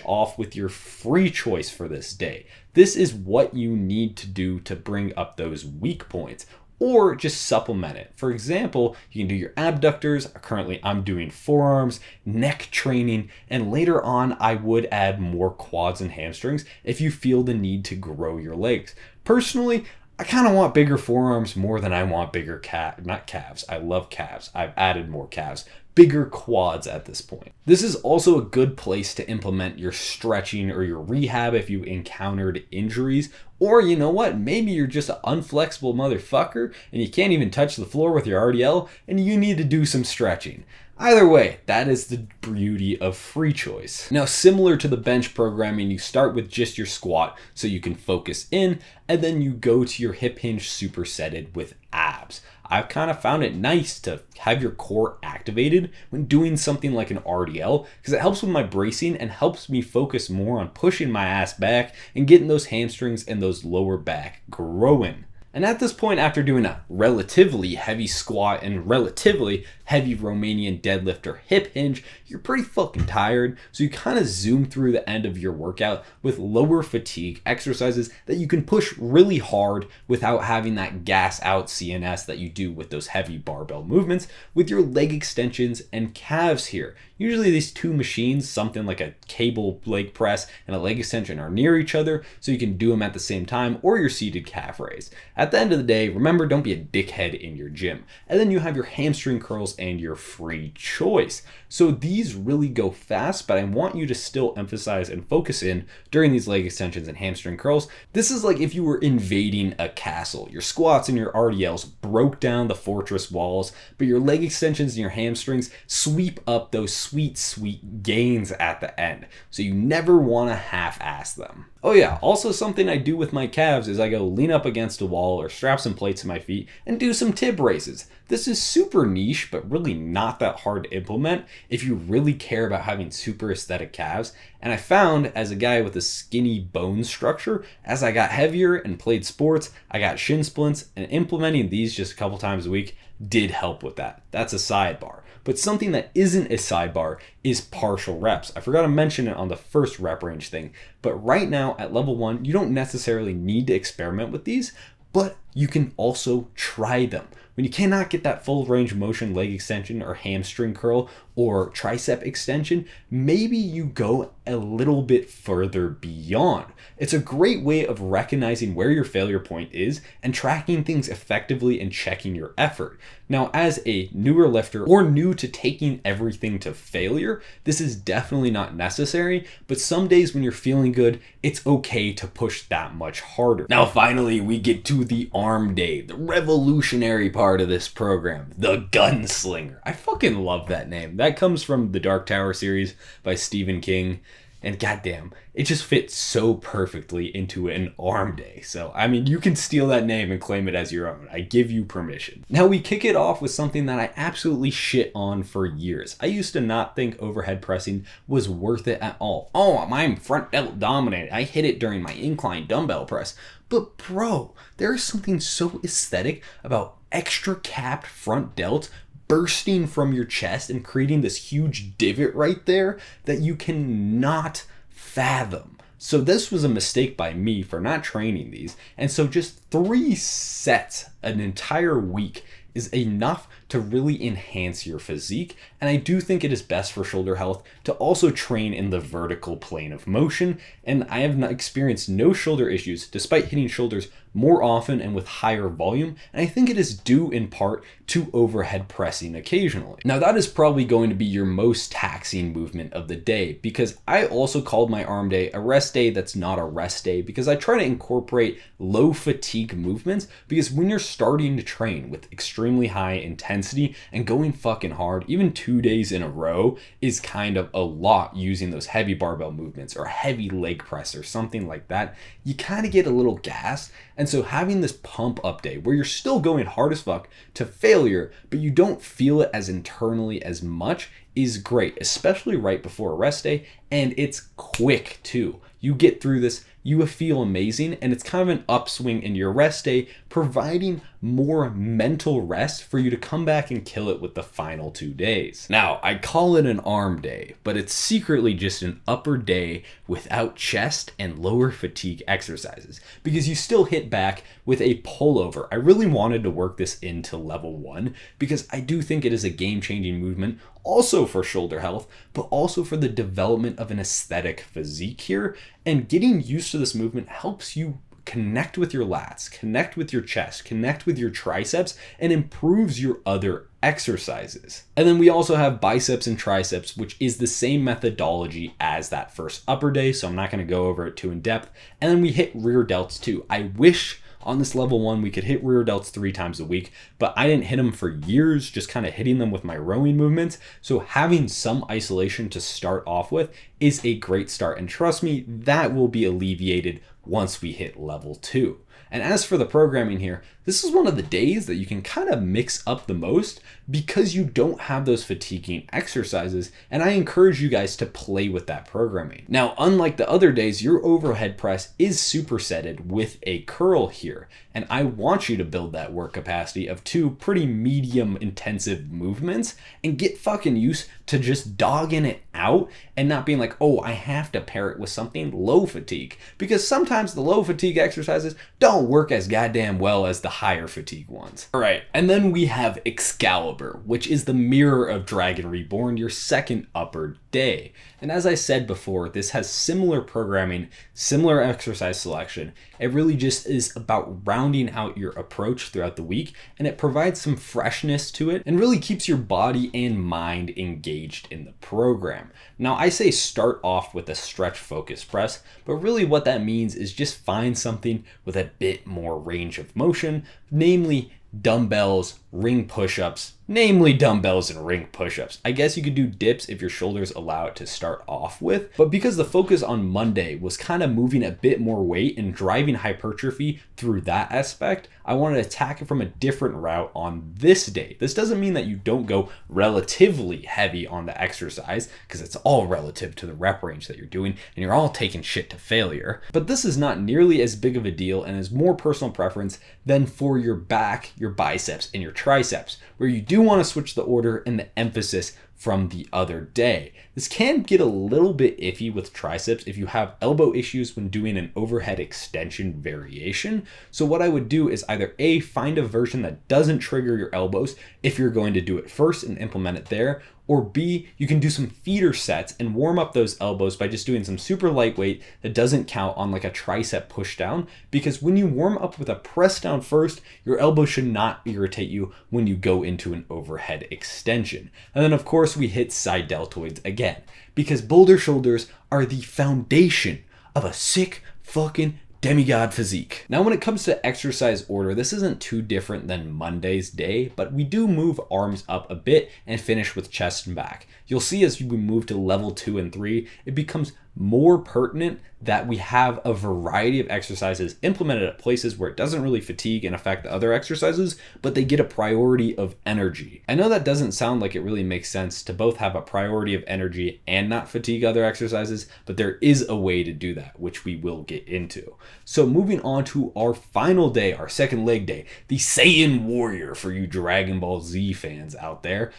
off with your free choice for this day. This is what you need to do to bring up those weak points, or just supplement it. For example, you can do your abductors. Currently, I'm doing forearms, neck training, and later on, I would add more quads and hamstrings if you feel the need to grow your legs. Personally, I kind of want bigger forearms more than I want bigger not calves. I love calves. I've added more calves. Bigger quads at this point. This is also a good place to implement your stretching or your rehab if you encountered injuries. Or you know what, maybe you're just an unflexible motherfucker and you can't even touch the floor with your RDL and you need to do some stretching. Either way, that is the beauty of free choice. Now, similar to the bench programming, you start with just your squat so you can focus in, and then you go to your hip hinge supersetted with abs. I've kind of found it nice to have your core activated when doing something like an RDL because it helps with my bracing and helps me focus more on pushing my ass back and getting those hamstrings and those lower back growing. And at this point, after doing a relatively heavy squat and relatively heavy Romanian deadlift or hip hinge, you're pretty fucking tired. So you kind of zoom through the end of your workout with lower fatigue exercises that you can push really hard without having that gas out CNS that you do with those heavy barbell movements with your leg extensions and calves here. Usually these two machines, something like a cable leg press and a leg extension, are near each other so you can do them at the same time, or your seated calf raise. At the end of the day, remember, don't be a dickhead in your gym. And then you have your hamstring curls and your free choice. So these really go fast, but I want you to still emphasize and focus in during these leg extensions and hamstring curls. This is like if you were invading a castle. Your squats and your RDLs broke down the fortress walls, but your leg extensions and your hamstrings sweep up those sweet gains at the end. So you never want to half-ass them. Oh yeah, also something I do with my calves is I go lean up against a wall or strap some plates to my feet and do some tib raises. This is super niche, but really not that hard to implement if you really care about having super aesthetic calves. And I found, as a guy with a skinny bone structure, as I got heavier and played sports, I got shin splints, and implementing these just a couple times a week did help with that. That's a sidebar. But something that isn't a sidebar is partial reps. I forgot to mention it on the first rep range thing, but right now at level 1, you don't necessarily need to experiment with these, but you can also try them. When you cannot get that full range of motion leg extension or hamstring curl or tricep extension, maybe you go a little bit further beyond. It's a great way of recognizing where your failure point is and tracking things effectively and checking your effort. Now, as a newer lifter or new to taking everything to failure, this is definitely not necessary, but some days when you're feeling good, it's okay to push that much harder. Now, finally, we get to the arm day, the revolutionary part of this program, the gunslinger. I fucking love that name. That comes from the Dark Tower series by Stephen King. And goddamn, it just fits so perfectly into an arm day. So, I mean, you can steal that name and claim it as your own. I give you permission. Now, we kick it off with something that I absolutely shit on for years. I used to not think overhead pressing was worth it at all. Oh, I'm front delt dominated. I hit it during my incline dumbbell press. But bro, there is something so aesthetic about extra capped front delts bursting from your chest and creating this huge divot right there that you cannot fathom. So this was a mistake by me for not training these. And so just 3 sets an entire week is enough to really enhance your physique. And I do think it is best for shoulder health to also train in the vertical plane of motion. And I have not experienced no shoulder issues despite hitting shoulders more often and with higher volume. And I think it is due in part to overhead pressing occasionally. Now that is probably going to be your most taxing movement of the day, because I also called my arm day a rest day that's not a rest day, because I try to incorporate low fatigue movements, because when you're starting to train with extremely high intensity and going fucking hard, even 2 days in a row is kind of a lot using those heavy barbell movements or heavy leg press or something like that. You kind of get a little gassed. And so having this pump up day where you're still going hard as fuck to failure, but you don't feel it as internally as much is great, especially right before a rest day. And it's quick too. You get through this, you feel amazing, and it's kind of an upswing in your rest day, providing more mental rest for you to come back and kill it with the final 2 days. Now, I call it an arm day, but it's secretly just an upper day without chest and lower fatigue exercises, because you still hit back with a pullover. I really wanted to work this into level 1 because I do think it is a game-changing movement, also for shoulder health, but also for the development of an aesthetic physique here. And getting used to this movement helps you connect with your lats, connect with your chest, connect with your triceps, and improves your other exercises. And then we also have biceps and triceps, which is the same methodology as that first upper day, so I'm not going to go over it too in depth. And then we hit rear delts too. I wish On this level 1, we could hit rear delts 3 times a week, but I didn't hit them for years, just kind of hitting them with my rowing movements. So having some isolation to start off with is a great start. And trust me, that will be alleviated once we hit level 2. And as for the programming here, this is one of the days that you can kind of mix up the most because you don't have those fatiguing exercises, and I encourage you guys to play with that programming. Now, unlike the other days, your overhead press is supersetted with a curl here, and I want you to build that work capacity of 2 pretty medium intensive movements and get fucking used to just dogging it out and not being like, oh, I have to pair it with something low fatigue, because sometimes the low fatigue exercises don't work as goddamn well as the higher fatigue ones. All right, and then we have Excalibur, which is the mirror of Dragon Reborn, your second upper day. And as I said before, this has similar programming, similar exercise selection. It really just is about rounding out your approach throughout the week, and it provides some freshness to it and really keeps your body and mind engaged in the program. Now, I say start off with a stretch focus press, but really what that means is just find something with a bit more range of motion, namely dumbbells, ring push-ups, namely dumbbells and ring push-ups. I guess you could do dips if your shoulders allow it to start off with, but because the focus on Monday was kind of moving a bit more weight and driving hypertrophy through that aspect, I wanted to attack it from a different route on this day. This doesn't mean that you don't go relatively heavy on the exercise, because it's all relative to the rep range that you're doing, and you're all taking shit to failure. But this is not nearly as big of a deal and is more personal preference than for your back, your biceps, and your triceps, where you do want to switch the order and the emphasis from the other day. This can get a little bit iffy with triceps if you have elbow issues when doing an overhead extension variation. So what I would do is either A, find a version that doesn't trigger your elbows if you're going to do it first and implement it there, or B, you can do some feeder sets and warm up those elbows by just doing some super lightweight that doesn't count on like a tricep push down, because when you warm up with a press down first, your elbow should not irritate you when you go into an overhead extension. And then of course we hit side deltoids again, because boulder shoulders are the foundation of a sick fucking demigod physique. Now, when it comes to exercise order, this isn't too different than Monday's day, but we do move arms up a bit and finish with chest and back. You'll see as we move to level 2 and 3, it becomes more pertinent that we have a variety of exercises implemented at places where it doesn't really fatigue and affect the other exercises, but they get a priority of energy. I know that doesn't sound like it really makes sense to both have a priority of energy and not fatigue other exercises, but there is a way to do that, which we will get into. So moving on to our final day, our second leg day, the Saiyan Warrior for you Dragon Ball Z fans out there.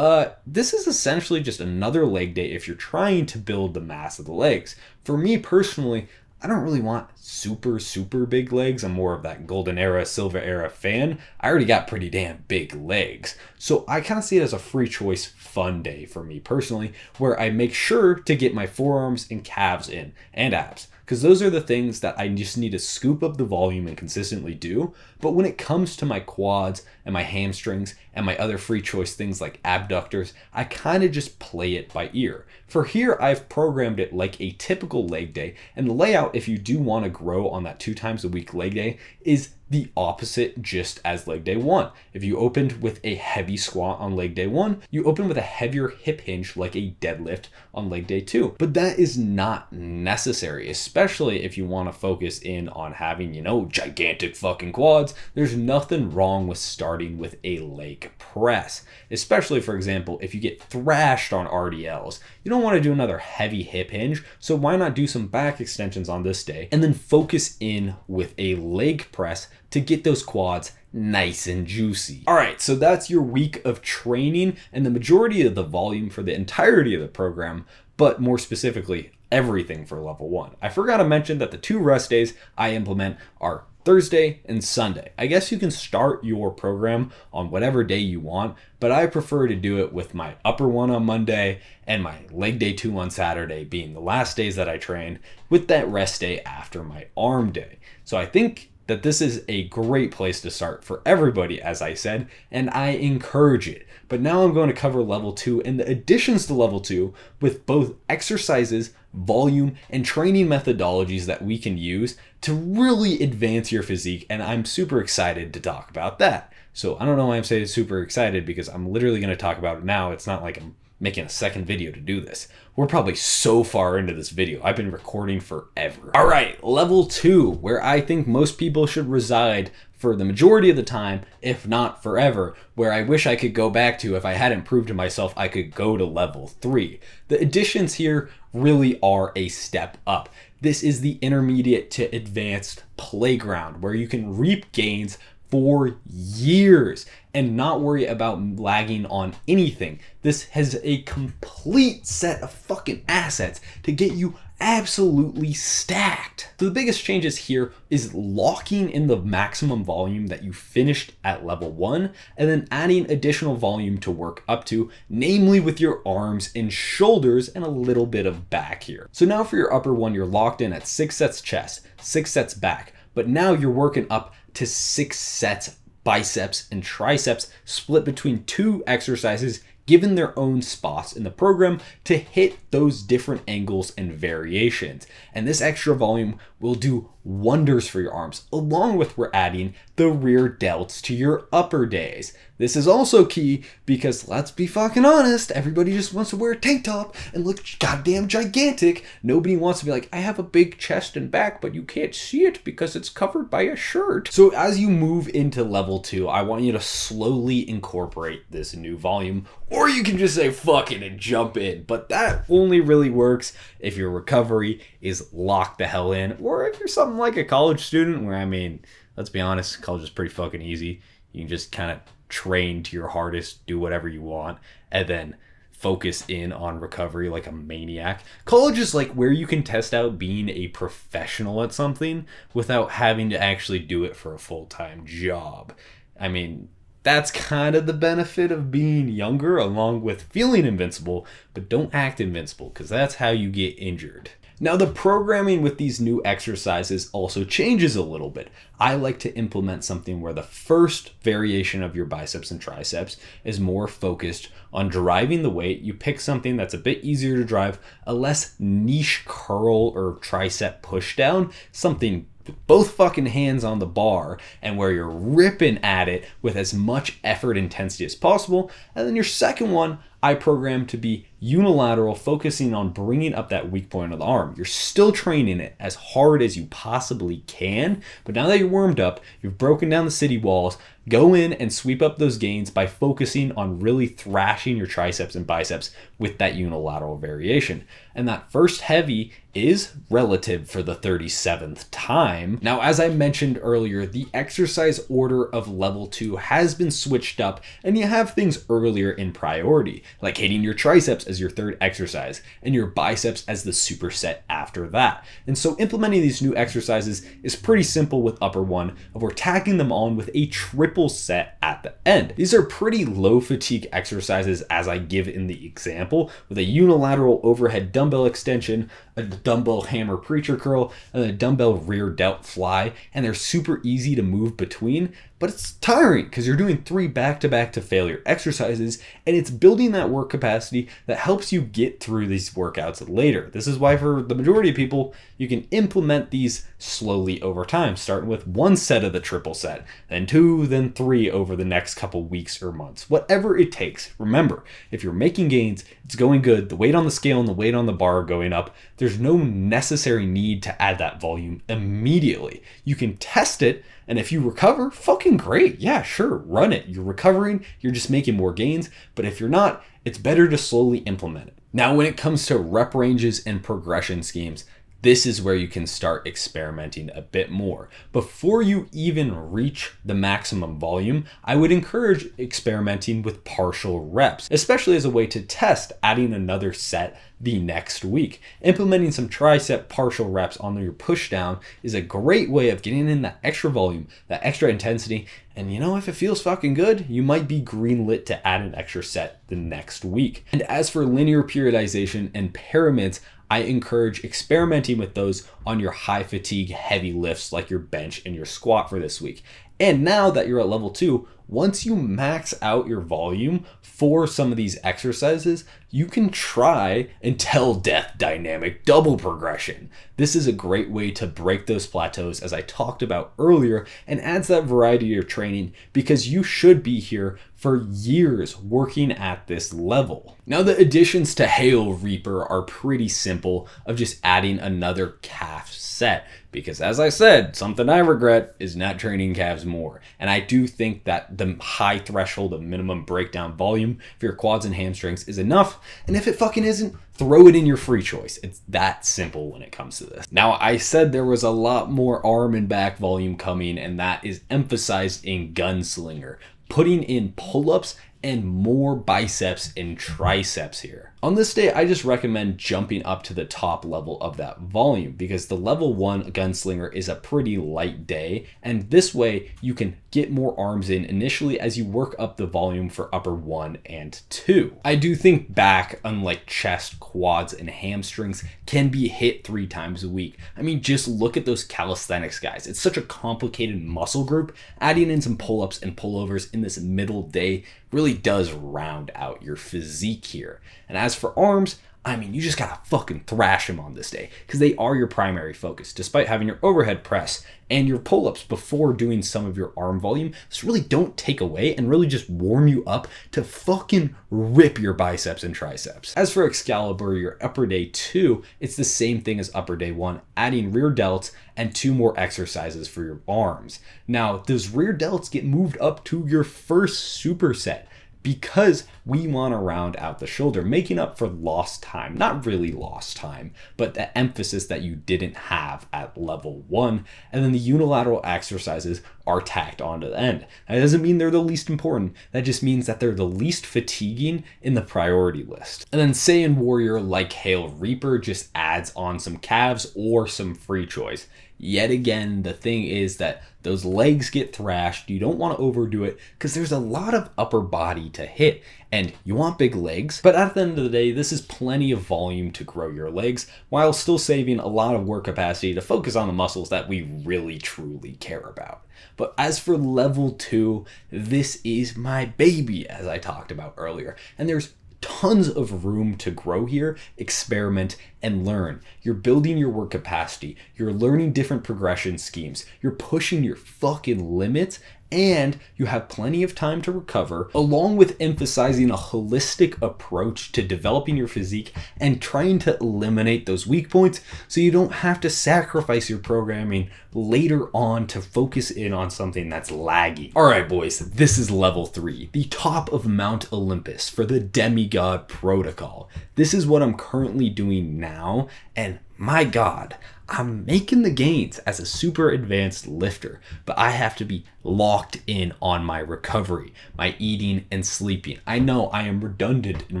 This is essentially just another leg day if you're trying to build the mass of the legs. For me personally, I don't really want super big legs. I'm more of that golden era, silver era fan. I already got pretty damn big legs. So I kind of see it as a free choice fun day for me personally, where I make sure to get my forearms and calves in and abs, because those are the things that I just need to scoop up the volume and consistently do. But when it comes to my quads and my hamstrings and my other free choice things like abductors, I kind of just play it by ear. For here, I've programmed it like a typical leg day, and the layout, if you do want to grow on that 2 times a week leg day, is the opposite just as leg day 1. If you opened with a heavy squat on leg day 1, you open with a heavier hip hinge like a deadlift on leg day 2. But that is not necessary, especially if you want to focus in on having, gigantic fucking quads. There's nothing wrong with starting with a leg press, especially, for example, if you get thrashed on RDLs. You don't want to do another heavy hip hinge, so why not do some back extensions on this day and then focus in with a leg press to get those quads nice and juicy. All right, so that's your week of training and the majority of the volume for the entirety of the program, but more specifically, everything for level 1. I forgot to mention that the 2 rest days I implement are Thursday and Sunday. I guess you can start your program on whatever day you want, but I prefer to do it with my upper one on Monday and my leg day 2 on Saturday being the last days that I train, with that rest day after my arm day. So I think that this is a great place to start for everybody, as I said, and I encourage it. But now I'm going to cover level 2 and the additions to level 2 with both exercises volume, and training methodologies that we can use to really advance your physique, and I'm super excited to talk about that. So I don't know why I'm saying super excited, because I'm literally going to talk about it now. It's not like I'm making a second video to do this. We're probably so far into this video. I've been recording forever. All right, level 2, where I think most people should reside for the majority of the time, if not forever, where I wish I could go back to if I hadn't proved to myself I could go to level 3. The additions here really are a step up. This is the intermediate to advanced playground, where you can reap gains for years and not worry about lagging on anything. This has a complete set of fucking assets to get you absolutely stacked. So the biggest changes here is locking in the maximum volume that you finished at level 1 and then adding additional volume to work up to, namely with your arms and shoulders and a little bit of back here. So now for your upper one, you're locked in at 6 sets chest, 6 sets back, but now you're working up to 6 sets biceps and triceps split between 2 exercises given their own spots in the program to hit those different angles and variations. And this extra volume will do wonders for your arms, along with we're adding the rear delts to your upper days. This is also key because, let's be fucking honest, everybody just wants to wear a tank top and look goddamn gigantic. Nobody wants to be like, I have a big chest and back, but you can't see it because it's covered by a shirt. So as you move into level 2, I want you to slowly incorporate this new volume, or you can just say fuck it and jump in. But that only really works if your recovery is locked the hell in, or if you're something like a college student where, I mean, let's be honest, college is pretty fucking easy. You can just kind of train to your hardest, do whatever you want, and then focus in on recovery like a maniac. College is like where you can test out being a professional at something without having to actually do it for a full-time job. I mean, that's kind of the benefit of being younger, along with feeling invincible, but don't act invincible, because that's how you get injured. Now, the programming with these new exercises also changes a little bit. I like to implement something where the first variation of your biceps and triceps is more focused on driving the weight. You pick something that's a bit easier to drive, a less niche curl or tricep push down, something with both fucking hands on the bar and where you're ripping at it with as much effort intensity as possible. And then your second one, I programmed to be unilateral, focusing on bringing up that weak point of the arm. You're still training it as hard as you possibly can, but now that you're warmed up, you've broken down the city walls, go in and sweep up those gains by focusing on really thrashing your triceps and biceps with that unilateral variation. And that first heavy is relative for the 37th time. Now, as I mentioned earlier, the exercise order of level 2 has been switched up, and you have things earlier in priority, like hitting your triceps as your third exercise and your biceps as the superset after that. And so implementing these new exercises is pretty simple with upper one, of we're tacking them on with a triple set at the end. These are pretty low fatigue exercises, as I give in the example, with a unilateral overhead dumbbell extension, a dumbbell hammer preacher curl, and a dumbbell rear delt fly, and they're super easy to move between, but it's tiring because you're doing 3 back-to-back to failure exercises, and it's building that work capacity that helps you get through these workouts later. This is why for the majority of people, you can implement these slowly over time, starting with 1 set of the triple set, then 2, then 3 over the next couple weeks or months, whatever it takes. Remember, if you're making gains, it's going good, the weight on the scale and the weight on the bar are going up, there's no necessary need to add that volume immediately. You can test it, and if you recover, fucking great. Yeah, sure, run it. You're recovering, you're just making more gains, but if you're not, it's better to slowly implement it. Now, when it comes to rep ranges and progression schemes, this is where you can start experimenting a bit more. Before you even reach the maximum volume, I would encourage experimenting with partial reps, especially as a way to test adding another set the next week. Implementing some tricep partial reps on your push down is a great way of getting in that extra volume, that extra intensity, and you know, if it feels fucking good, you might be greenlit to add an extra set the next week. And as for linear periodization and pyramids, I encourage experimenting with those on your high fatigue heavy lifts like your bench and your squat for this week. And now that you're at level 2, once you max out your volume for some of these exercises, you can try until death dynamic double progression. This is a great way to break those plateaus, as I talked about earlier, and adds that variety to your training, because you should be here for years working at this level. Now, the additions to Hail Reaper are pretty simple, of just adding another calf set, because as I said, something I regret is not training calves more. And I do think that the high threshold of minimum breakdown volume for your quads and hamstrings is enough. And if it fucking isn't, throw it in your free choice. It's that simple when it comes to this. Now, I said there was a lot more arm and back volume coming, and that is emphasized in Gunslinger, putting in pull-ups and more biceps and triceps here. On this day, I just recommend jumping up to the top level of that volume, because the level 1 Gunslinger is a pretty light day, and this way you can get more arms in initially as you work up the volume for upper 1 and 2. I do think back, unlike chest, quads, and hamstrings, can be hit 3 times a week. I mean, just look at those calisthenics guys. It's such a complicated muscle group. Adding in some pull-ups and pullovers in this middle day really does round out your physique here. And as for arms, I mean, you just gotta fucking thrash them on this day, because they are your primary focus. Despite having your overhead press and your pull-ups before doing some of your arm volume, this really don't take away and really just warm you up to fucking rip your biceps and triceps. As for Excalibur, your upper day 2, it's the same thing as upper day 1, adding rear delts and 2 more exercises for your arms. Now, those rear delts get moved up to your first superset, because we want to round out the shoulder, making up for lost time. Not really lost time, but the emphasis that you didn't have at level 1. And then the unilateral exercises are tacked onto the end. That doesn't mean they're the least important. That just means that they're the least fatiguing in the priority list. And then Saiyan Warrior, like Hail Reaper, just adds on some calves or some free choice. Yet again, the thing is that those legs get thrashed. You don't want to overdo it, because there's a lot of upper body to hit, and you want big legs. But at the end of the day, this is plenty of volume to grow your legs, while still saving a lot of work capacity to focus on the muscles that we really truly care about. But as for level 2, this is my baby, as I talked about earlier. And there's tons of room to grow here, experiment, and learn. You're building your work capacity. You're learning different progression schemes. You're pushing your fucking limits, and you have plenty of time to recover, along with emphasizing a holistic approach to developing your physique and trying to eliminate those weak points so you don't have to sacrifice your programming later on to focus in on something that's laggy. All right, boys, this is level 3, the top of Mount Olympus for the DEMIGOD Protocol. This is what I'm currently doing now, and my God, I'm making the gains as a super advanced lifter, but I have to be locked in on my recovery, my eating and sleeping. I know I am redundant in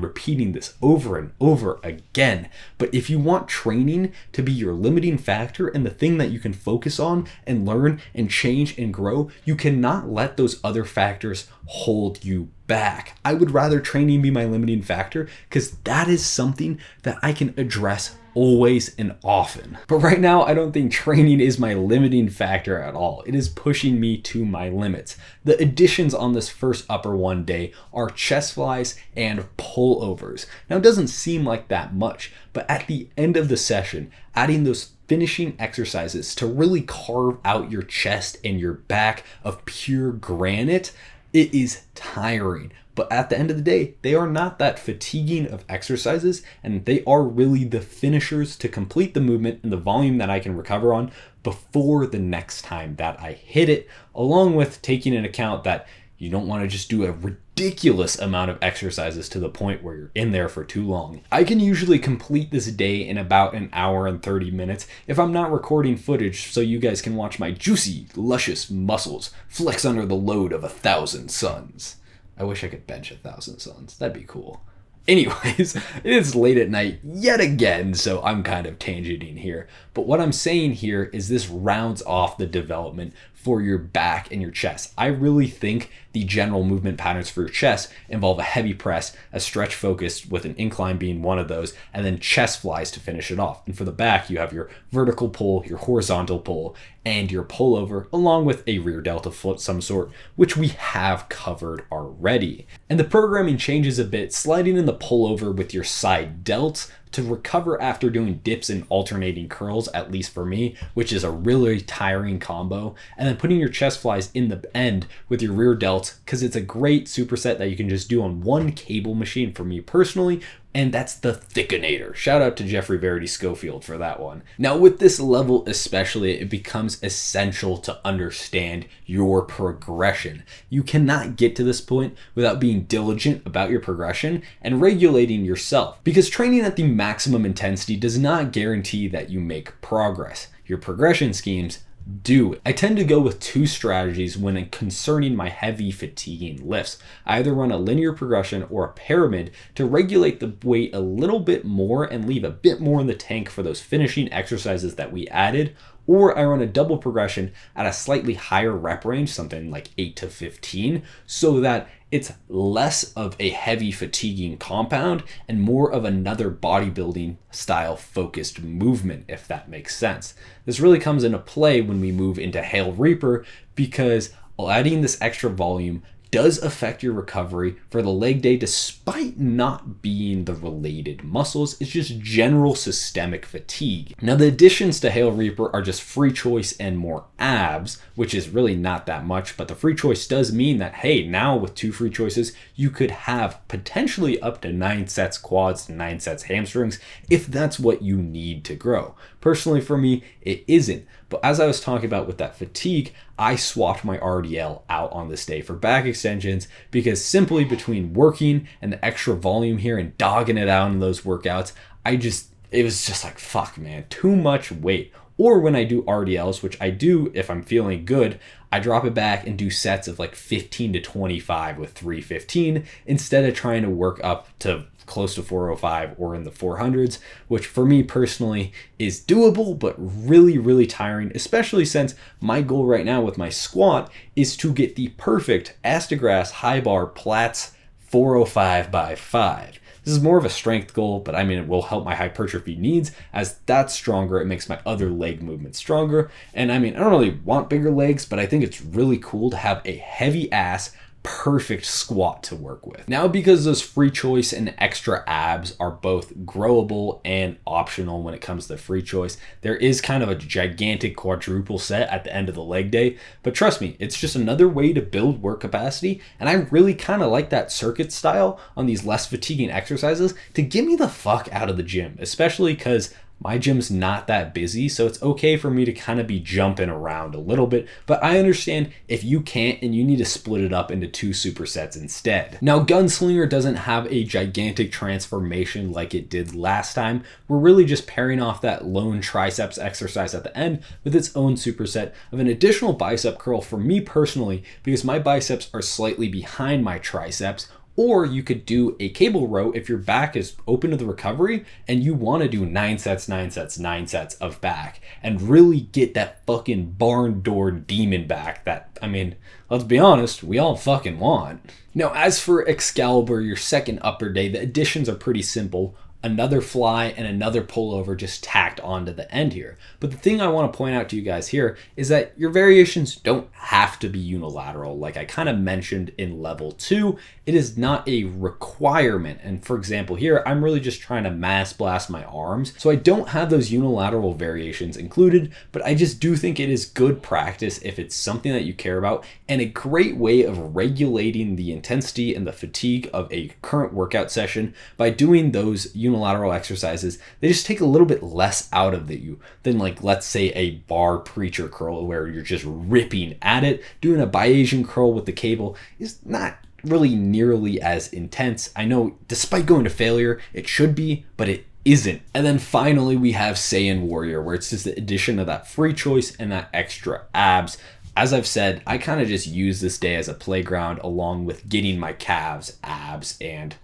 repeating this over and over again, but if you want training to be your limiting factor and the thing that you can focus on and learn and change and grow, you cannot let those other factors hold you back. I would rather training be my limiting factor, because that is something that I can address always and often. But right now, I don't think training is my limiting factor at all. It is pushing me to my limits. The additions on this first upper 1 day are chest flies and pullovers. Now, it doesn't seem like that much, but at the end of the session, adding those finishing exercises to really carve out your chest and your back of pure granite, it is tiring. But at the end of the day, they are not that fatiguing of exercises, and they are really the finishers to complete the movement and the volume that I can recover on before the next time that I hit it, along with taking into account that you don't want to just do a ridiculous amount of exercises to the point where you're in there for too long. I can usually complete this day in about an hour and 30 minutes if I'm not recording footage so you guys can watch my juicy, luscious muscles flex under the load of 1,000 suns. I wish I could bench 1,000 suns. That'd be cool. Anyways, it is late at night yet again, so I'm kind of tangenting here. But what I'm saying here is this rounds off the development for your back and your chest. I really think the general movement patterns for your chest involve a heavy press, a stretch focused with an incline being one of those, and then chest flies to finish it off. And for the back, you have your vertical pull, your horizontal pull, and your pullover, along with a rear delta foot some sort, which we have covered already. And the programming changes a bit, sliding in the pullover with your side delts to recover after doing dips and alternating curls, at least for me, which is a really tiring combo, and then putting your chest flies in the end with your rear delts, because it's a great superset that you can just do on one cable machine for me personally, and that's the Thickinator. Shout out to Jeffrey Verity Schofield for that one. Now with this level especially, it becomes essential to understand your progression. You cannot get to this point without being diligent about your progression and regulating yourself, because training at the maximum intensity does not guarantee that you make progress. Your progression schemes do. I tend to go with two strategies when concerning my heavy fatiguing lifts. I either run a linear progression or a pyramid to regulate the weight a little bit more and leave a bit more in the tank for those finishing exercises that we added, or I run a double progression at a slightly higher rep range, something like 8 to 15, so that it's less of a heavy fatiguing compound and more of another bodybuilding style focused movement, if that makes sense. This really comes into play when we move into Hail Reaper, because adding this extra volume does affect your recovery for the leg day despite not being the related muscles. It's just general systemic fatigue. Now the additions to Hail Reaper are just free choice and more abs, which is really not that much, but the free choice does mean that, hey, now with 2 free choices, you could have potentially up to 9 sets quads to 9 sets hamstrings if that's what you need to grow. Personally for me, it isn't. But as I was talking about with that fatigue, I swapped my RDL out on this day for back extensions, because simply between working and the extra volume here and dogging it out in those workouts, it was just like, fuck man, too much weight. Or when I do RDLs, which I do if I'm feeling good, I drop it back and do sets of like 15 to 25 with 315 instead of trying to work up to close to 405 or in the 400s, which for me personally is doable, but really, really tiring, especially since my goal right now with my squat is to get the perfect ass to grass high bar Platts 405 by 5. This is more of a strength goal, but I mean, it will help my hypertrophy needs. As that's stronger, it makes my other leg movement stronger. And I mean, I don't really want bigger legs, but I think it's really cool to have a heavy ass, perfect squat to work with. Now, because those free choice and extra abs are both growable and optional when it comes to free choice, there is kind of a gigantic quadruple set at the end of the leg day. But trust me, it's just another way to build work capacity. And I really kind of like that circuit style on these less fatiguing exercises to get me the fuck out of the gym, especially because my gym's not that busy, so it's okay for me to kind of be jumping around a little bit, but I understand if you can't and you need to split it up into 2 supersets instead. Now, Gunslinger doesn't have a gigantic transformation like it did last time. We're really just pairing off that lone triceps exercise at the end with its own superset of an additional bicep curl for me personally, because my biceps are slightly behind my triceps. Or you could do a cable row if your back is open to the recovery and you want to do 9 sets, 9 sets, 9 sets of back and really get that fucking barn door demon back that, I mean, let's be honest, we all fucking want. Now, as for Excalibur, your second upper day, the additions are pretty simple. Another fly and another pullover just tacked onto the end here. But the thing I want to point out to you guys here is that your variations don't have to be unilateral. Like I kind of mentioned in level 2, it is not a requirement. And for example here, I'm really just trying to mass blast my arms. So I don't have those unilateral variations included, but I just do think it is good practice if it's something that you care about and a great way of regulating the intensity and the fatigue of a current workout session by doing those unilateral exercises. They just take a little bit less out of you than, like, let's say a bar preacher curl where you're just ripping at it. Doing a Bayesian curl with the cable is not really nearly as intense. I know despite going to failure, it should be, but it isn't. And then finally we have Saiyan Warrior, where it's just the addition of that free choice and that extra abs. As I've said, I kind of just use this day as a playground along with getting my calves, abs, and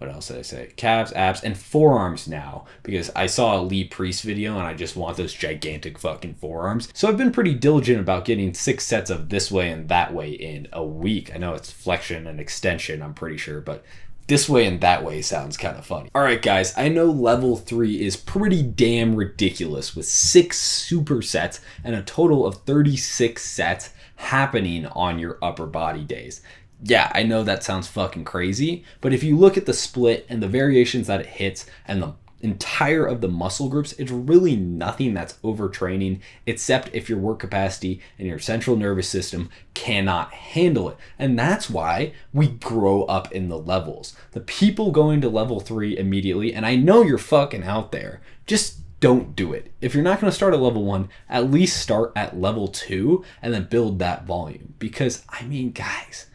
what else did I say? Calves, abs, and forearms now, because I saw a Lee Priest video and I just want those gigantic fucking forearms. So I've been pretty diligent about getting 6 sets of this way and that way in a week. I know it's flexion and extension, I'm pretty sure, but this way and that way sounds kind of funny. All right, guys, I know level 3 is pretty damn ridiculous with 6 supersets and a total of 36 sets happening on your upper body days. Yeah, I know that sounds fucking crazy, but if you look at the split and the variations that it hits and the entire of the muscle groups, it's really nothing that's overtraining, except if your work capacity and your central nervous system cannot handle it. And that's why we grow up in the levels. The people going to level 3 immediately, and I know you're fucking out there, just don't do it. If you're not going to start at level 1, at least start at level 2 and then build that volume. Because, I mean, guys,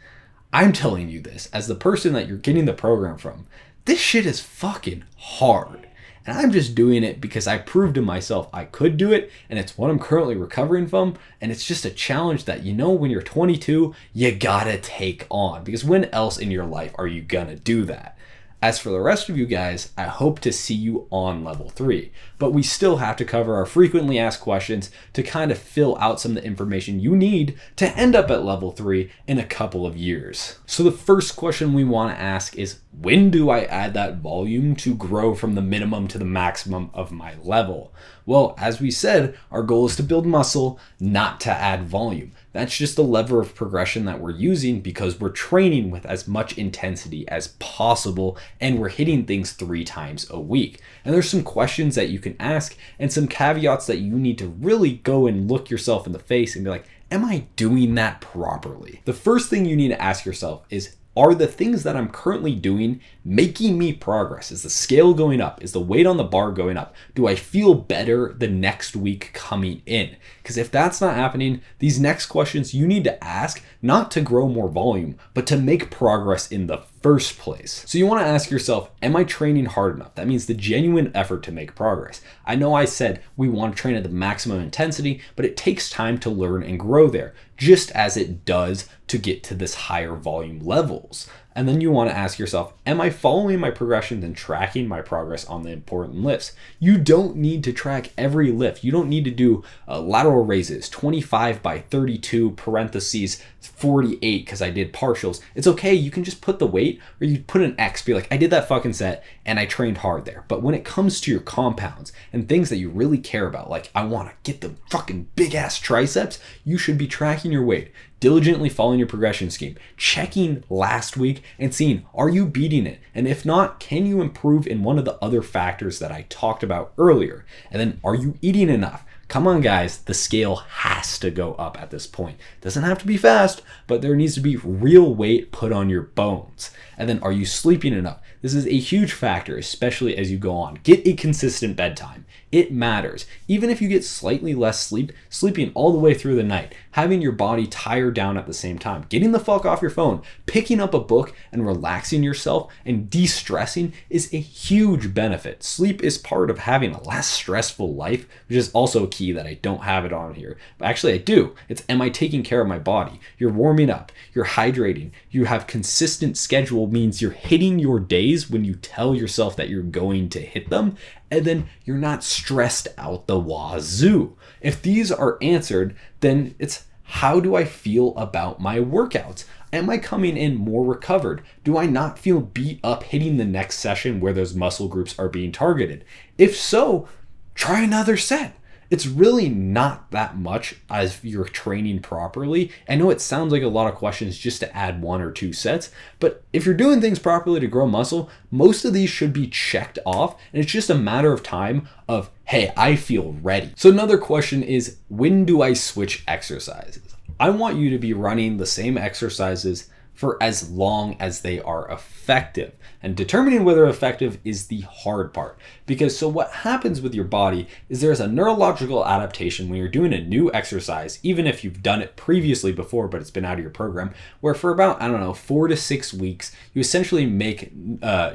I'm telling you this as the person that you're getting the program from. This shit is fucking hard. And I'm just doing it because I proved to myself I could do it, and it's what I'm currently recovering from, and it's just a challenge that, you know, when you're 22, you gotta take on, because when else in your life are you gonna do that? As for the rest of you guys, I hope to see you on level 3, but we still have to cover our frequently asked questions to kind of fill out some of the information you need to end up at level 3 in a couple of years. So the first question we want to ask is, when do I add that volume to grow from the minimum to the maximum of my level? Well, as we said, our goal is to build muscle, not to add volume. That's just the lever of progression that we're using because we're training with as much intensity as possible and we're hitting things 3 times a week. And there's some questions that you can ask and some caveats that you need to really go and look yourself in the face and be like, am I doing that properly? The first thing you need to ask yourself is, are the things that I'm currently doing making me progress? Is the scale going up? Is the weight on the bar going up? Do I feel better the next week coming in? Because if that's not happening, these next questions you need to ask, not to grow more volume, but to make progress in the first place. So you want to ask yourself, am I training hard enough? That means the genuine effort to make progress. I know I said we want to train at the maximum intensity, but it takes time to learn and grow there, just as it does to get to this higher volume levels. And then you want to ask yourself, am I following my progressions and tracking my progress on the important lifts? You don't need to track every lift. You don't need to do lateral raises, 25 by 32 parentheses 48 because I did partials. It's okay. You can just put the weight or you put an X, be like, I did that fucking set and I trained hard there. But when it comes to your compounds and things that you really care about, like I want to get the fucking big ass triceps, you should be tracking your weight, diligently following your progression scheme, checking last week and seeing, are you beating it? And if not, can you improve in one of the other factors that I talked about earlier? And then, are you eating enough? Come on, guys, the scale has to go up at this point. Doesn't have to be fast, but there needs to be real weight put on your bones. And then, are you sleeping enough? This is a huge factor, especially as you go on. Get a consistent bedtime. It matters. Even if you get slightly less sleep, sleeping all the way through the night, having your body tired down at the same time, getting the fuck off your phone, picking up a book and relaxing yourself and de-stressing is a huge benefit. Sleep is part of having a less stressful life, which is also a key that I don't have it on here. But actually I do. It's, am I taking care of my body? You're warming up, you're hydrating, you have consistent schedule, means you're hitting your days when you tell yourself that you're going to hit them, and then you're not stressed out the wazoo. If these are answered, then it's, how do I feel about my workouts? Am I coming in more recovered? Do I not feel beat up hitting the next session where those muscle groups are being targeted? If so, try another set. It's really not that much as you're training properly. I know it sounds like a lot of questions just to add 1 or 2 sets, but if you're doing things properly to grow muscle, most of these should be checked off, and it's just a matter of time of, hey, I feel ready. So another question is, when do I switch exercises? I want you to be running the same exercises for as long as they are effective. And determining whether effective is the hard part. Because so what happens with your body is there's a neurological adaptation when you're doing a new exercise, even if you've done it previously before, but it's been out of your program, where for about, 4 to 6 weeks, you essentially make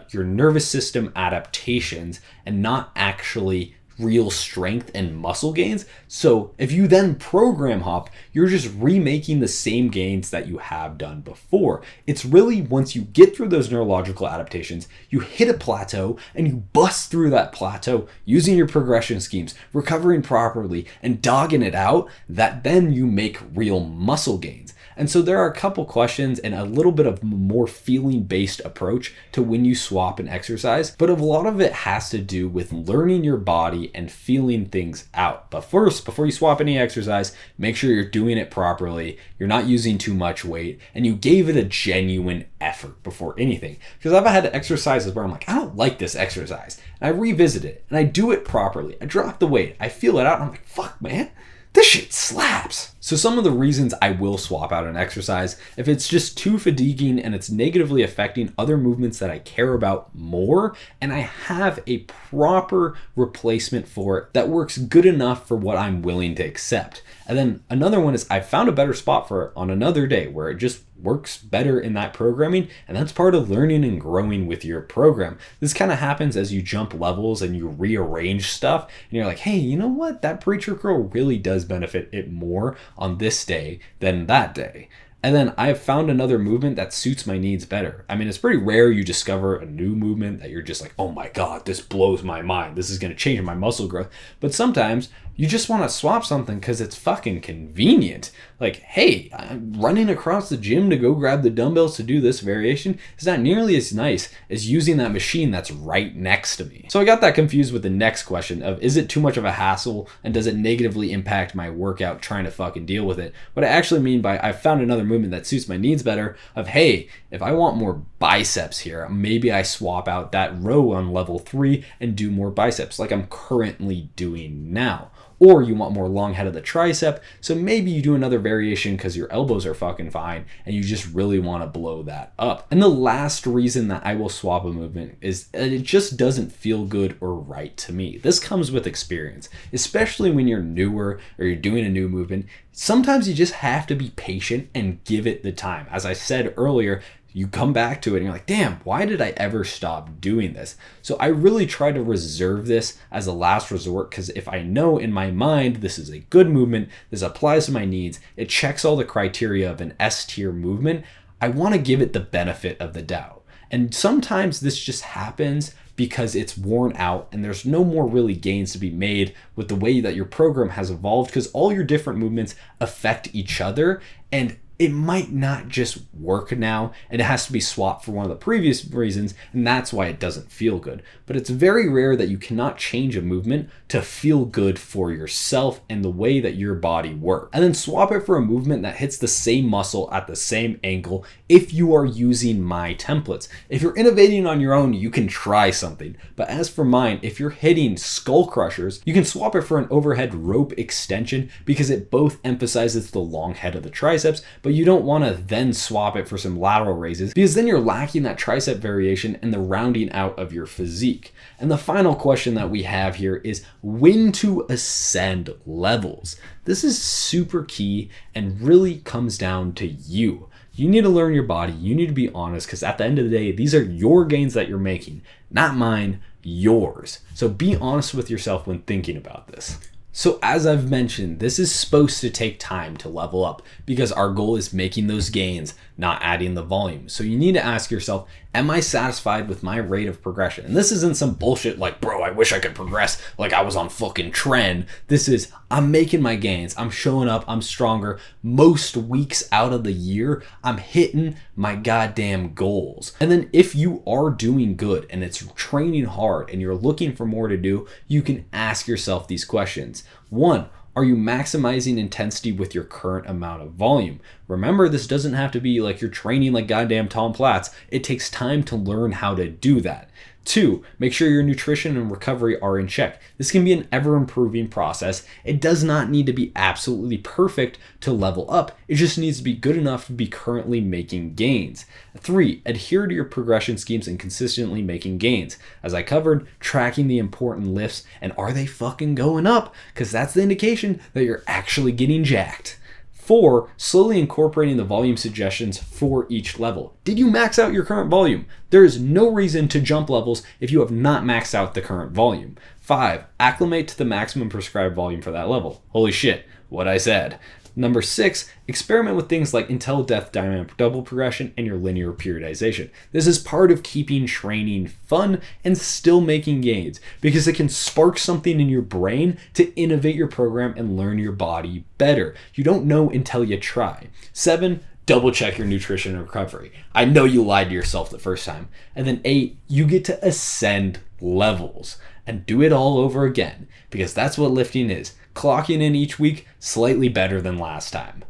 your nervous system adaptations and not actually real strength and muscle gains. So if you then program hop, you're just remaking the same gains that you have done before. It's really once you get through those neurological adaptations, you hit a plateau and you bust through that plateau using your progression schemes, recovering properly and dogging it out, that then you make real muscle gains. And so there are a couple questions and a little bit of more feeling-based approach to when you swap an exercise, but a lot of it has to do with learning your body and feeling things out. But first, before you swap any exercise, make sure you're doing it properly, you're not using too much weight, and you gave it a genuine effort before anything. Because I've had exercises where I'm like, I don't like this exercise. And I revisit it and I do it properly. I drop the weight, I feel it out, and I'm like, fuck, man. This shit slaps. So some of the reasons I will swap out an exercise, if it's just too fatiguing and it's negatively affecting other movements that I care about more, and I have a proper replacement for it that works good enough for what I'm willing to accept. And then another one is I found a better spot for it on another day where it just works better in that programming, and that's part of learning and growing with your program. This kind of happens as you jump levels and you rearrange stuff, and you're like, hey, you know what? That preacher curl really does benefit it more on this day than that day. And then I've found another movement that suits my needs better. I mean, it's pretty rare you discover a new movement that you're just like, oh my God, this blows my mind. This is going to change my muscle growth. But sometimes you just want to swap something because it's fucking convenient. Like, hey, I'm running across the gym to go grab the dumbbells to do this variation is not nearly as nice as using that machine that's right next to me. So I got that confused with the next question of, is it too much of a hassle and does it negatively impact my workout trying to fucking deal with it? What I actually mean by I found another movement that suits my needs better of, hey, if I want more biceps here, maybe I swap out that row on level 3 and do more biceps like I'm currently doing now. Or you want more long head of the tricep, so maybe you do another variation because your elbows are fucking fine and you just really want to blow that up. And the last reason that I will swap a movement is that it just doesn't feel good or right to me. This comes with experience, especially when you're newer or you're doing a new movement. Sometimes you just have to be patient and give it the time. As I said earlier, you come back to it and you're like, damn, why did I ever stop doing this? So I really try to reserve this as a last resort, because if I know in my mind this is a good movement, this applies to my needs, it checks all the criteria of an S tier movement, I want to give it the benefit of the doubt. And sometimes this just happens because it's worn out and there's no more really gains to be made with the way that your program has evolved, because all your different movements affect each other and it might not just work now, and it has to be swapped for one of the previous reasons, and that's why it doesn't feel good. But it's very rare that you cannot change a movement to feel good for yourself and the way that your body works. And then swap it for a movement that hits the same muscle at the same angle if you are using my templates. If you're innovating on your own, you can try something. But as for mine, if you're hitting skull crushers, you can swap it for an overhead rope extension because it both emphasizes the long head of the triceps, but you don't want to then swap it for some lateral raises because then you're lacking that tricep variation and the rounding out of your physique. And the final question that we have here is when to ascend levels. This is super key and really comes down to you. You need to learn your body. You need to be honest, because at the end of the day, these are your gains that you're making, not mine, yours. So be honest with yourself when thinking about this. So as I've mentioned, this is supposed to take time to level up because our goal is making those gains, not adding the volume. So you need to ask yourself, am I satisfied with my rate of progression? And this isn't some bullshit like, bro, I wish I could progress like I was on fucking trend. This is, I'm making my gains. I'm showing up. I'm stronger. Most weeks out of the year, I'm hitting my goddamn goals. And then if you are doing good and it's training hard and you're looking for more to do, you can ask yourself these questions. 1, are you maximizing intensity with your current amount of volume? Remember, this doesn't have to be like you're training like goddamn Tom Platz. It takes time to learn how to do that. 2, make sure your nutrition and recovery are in check. This can be an ever-improving process. It does not need to be absolutely perfect to level up. It just needs to be good enough to be currently making gains. 3, adhere to your progression schemes and consistently making gains. As I covered, tracking the important lifts and are they fucking going up? Because that's the indication that you're actually getting jacked. 4, slowly incorporating the volume suggestions for each level. Did you max out your current volume? There is no reason to jump levels if you have not maxed out the current volume. 5, acclimate to the maximum prescribed volume for that level. Holy shit, what I said. Number 6, experiment with things like intel-depth dynamic double progression and your linear periodization. This is part of keeping training fun and still making gains because it can spark something in your brain to innovate your program and learn your body better. You don't know until you try. 7, double check your nutrition and recovery. I know you lied to yourself the first time. And then 8, you get to ascend levels and do it all over again because that's what lifting is. Clocking in each week slightly better than last time.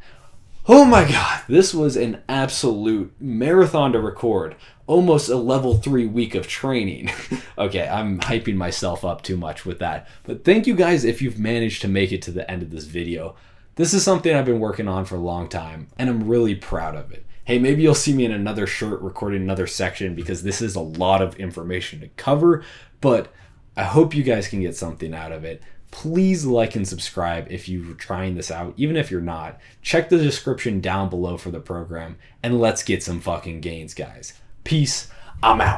Oh my god, this was an absolute marathon to record. Almost a level 3 week of training. Okay, I'm hyping myself up too much with that. But thank you guys if you've managed to make it to the end of this video. This is something I've been working on for a long time, and I'm really proud of it. Hey, maybe you'll see me in another shirt recording another section because this is a lot of information to cover, but I hope you guys can get something out of it. Please like and subscribe if you're trying this out. Even if you're not, check the description down below for the program, and let's get some fucking gains, guys. Peace. I'm out.